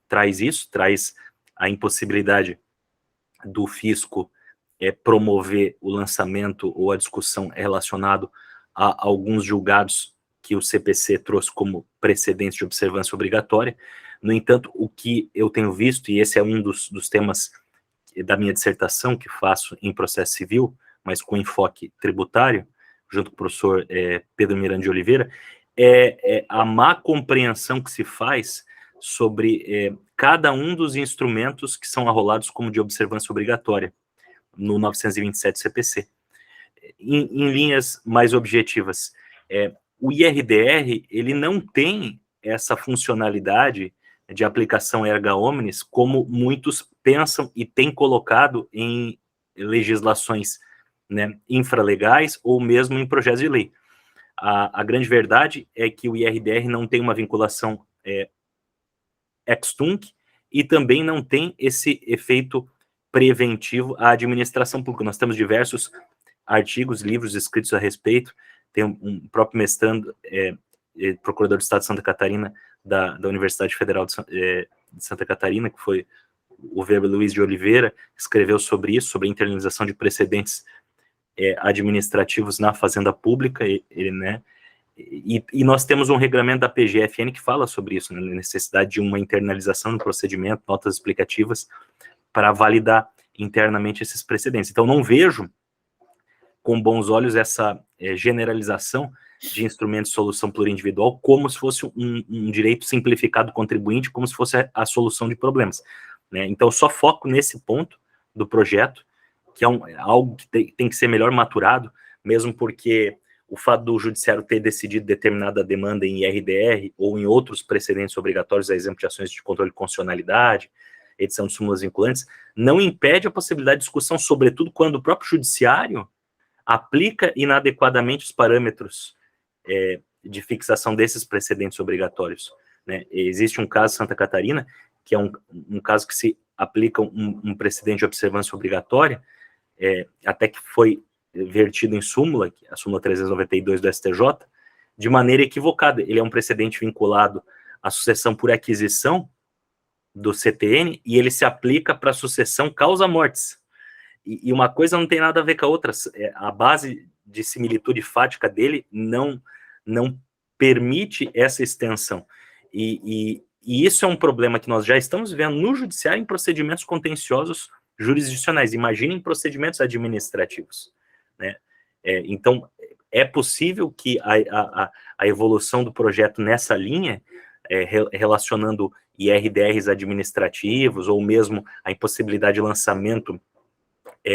traz a impossibilidade do fisco promover o lançamento ou a discussão relacionado a alguns julgados que o CPC trouxe como precedentes de observância obrigatória. No entanto, o que eu tenho visto, e esse é um dos temas da minha dissertação que faço em processo civil, mas com enfoque tributário, junto com o professor Pedro Miranda de Oliveira, é a má compreensão que se faz sobre cada um dos instrumentos que são arrolados como de observância obrigatória no 927 CPC. Em linhas mais objetivas, o IRDR, ele não tem essa funcionalidade de aplicação erga omnes como muitos pensam e têm colocado em legislações, né, infralegais ou mesmo em projetos de lei. A grande verdade é que o IRDR não tem uma vinculação ex tunc e também não tem esse efeito preventivo à administração pública. Nós temos diversos artigos, livros escritos a respeito. Tem um próprio mestrando, procurador do Estado de Santa Catarina, da Universidade Federal de Santa Catarina, que foi o Weber Luiz de Oliveira, que escreveu sobre isso, sobre a internalização de precedentes administrativos na fazenda pública, né? E nós temos um regramento da PGFN que fala sobre isso, né, a necessidade de uma internalização do procedimento, notas explicativas, para validar internamente esses precedentes. Então, não vejo com bons olhos essa generalização de instrumentos de solução plurindividual como se fosse um direito simplificado do contribuinte, como se fosse a solução de problemas, né? Então, só foco nesse ponto do projeto, que é algo que tem que ser melhor maturado, mesmo porque o fato do judiciário ter decidido determinada demanda em IRDR ou em outros precedentes obrigatórios, a exemplo de ações de controle de constitucionalidade, edição de súmulas vinculantes, não impede a possibilidade de discussão, sobretudo quando o próprio judiciário aplica inadequadamente os parâmetros de fixação desses precedentes obrigatórios, né? Existe um caso em Santa Catarina, que é um caso que se aplica um precedente de observância obrigatória, até que foi vertido em súmula, a súmula 392 do STJ, de maneira equivocada. Ele é um precedente vinculado à sucessão por aquisição do CTN, e ele se aplica para a sucessão causa-mortes. E uma coisa não tem nada a ver com a outra. A base de similitude fática dele não permite essa extensão. E isso é um problema que nós já estamos vendo no judiciário em procedimentos contenciosos jurisdicionais. Imaginem procedimentos administrativos, né? Então, é possível que a evolução do projeto nessa linha, relacionando IRDRs administrativos, ou mesmo a impossibilidade de lançamento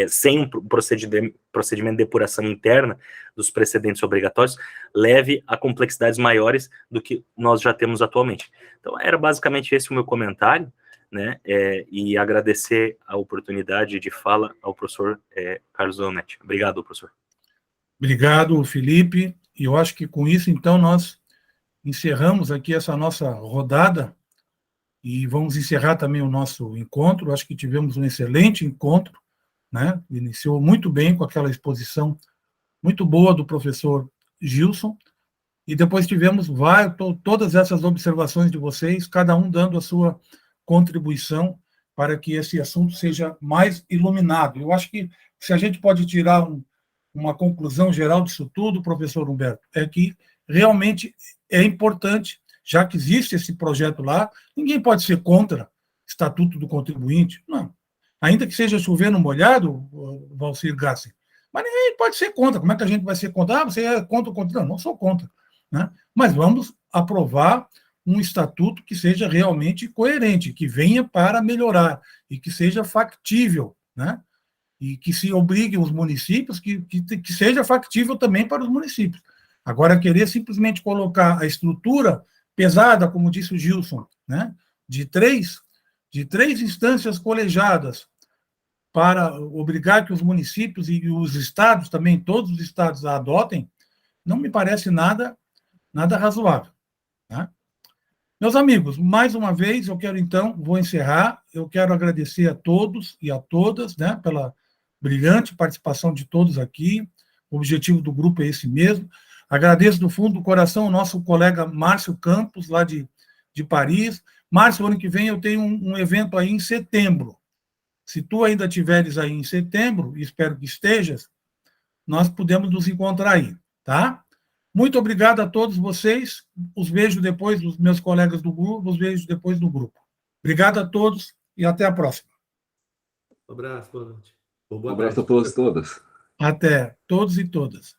sem um procedimento de depuração interna dos precedentes obrigatórios, leve a complexidades maiores do que nós já temos atualmente. Então, era basicamente esse o meu comentário, né? E agradecer a oportunidade de fala ao professor Carlos Leonetti. Obrigado, professor. Obrigado, Felipe. E eu acho que com isso, então, nós encerramos aqui essa nossa rodada e vamos encerrar também o nosso encontro. Acho que tivemos um excelente encontro, né? Iniciou muito bem com aquela exposição muito boa do professor Gilson, e depois tivemos todas essas observações de vocês, cada um dando a sua contribuição para que esse assunto seja mais iluminado. Eu acho que se a gente pode tirar uma conclusão geral disso tudo, professor Humberto, é que realmente é importante, já que existe esse projeto lá, ninguém pode ser contra Estatuto do Contribuinte, não. Ainda que seja chovendo molhado, Valcir Gassi, mas ninguém pode ser contra. Como é que a gente vai ser contra? Você é contra o contra? Não sou contra, né? Mas vamos aprovar um estatuto que seja realmente coerente, que venha para melhorar e que seja factível, né? E que se obrigue os municípios, que seja factível também para os municípios. Agora, querer simplesmente colocar a estrutura pesada, como disse o Gilson, né? de três instâncias colegiadas para obrigar que os municípios e os estados, também todos os estados, a adotem, não me parece nada razoável. Né? Meus amigos, mais uma vez, vou encerrar, eu quero agradecer a todos e a todas, né, pela brilhante participação de todos aqui, o objetivo do grupo é esse mesmo. Agradeço do fundo do coração o nosso colega Márcio Campos, lá de Paris. Márcio, ano que vem eu tenho um evento aí em setembro. Se tu ainda estiveres aí em setembro, e espero que estejas, nós podemos nos encontrar aí, tá? Muito obrigado a todos vocês. Os vejo depois dos meus colegas do grupo, os vejo depois do grupo. Obrigado a todos e até a próxima. Um abraço, boa noite. Um abraço a todos e todas. Até, todos e todas.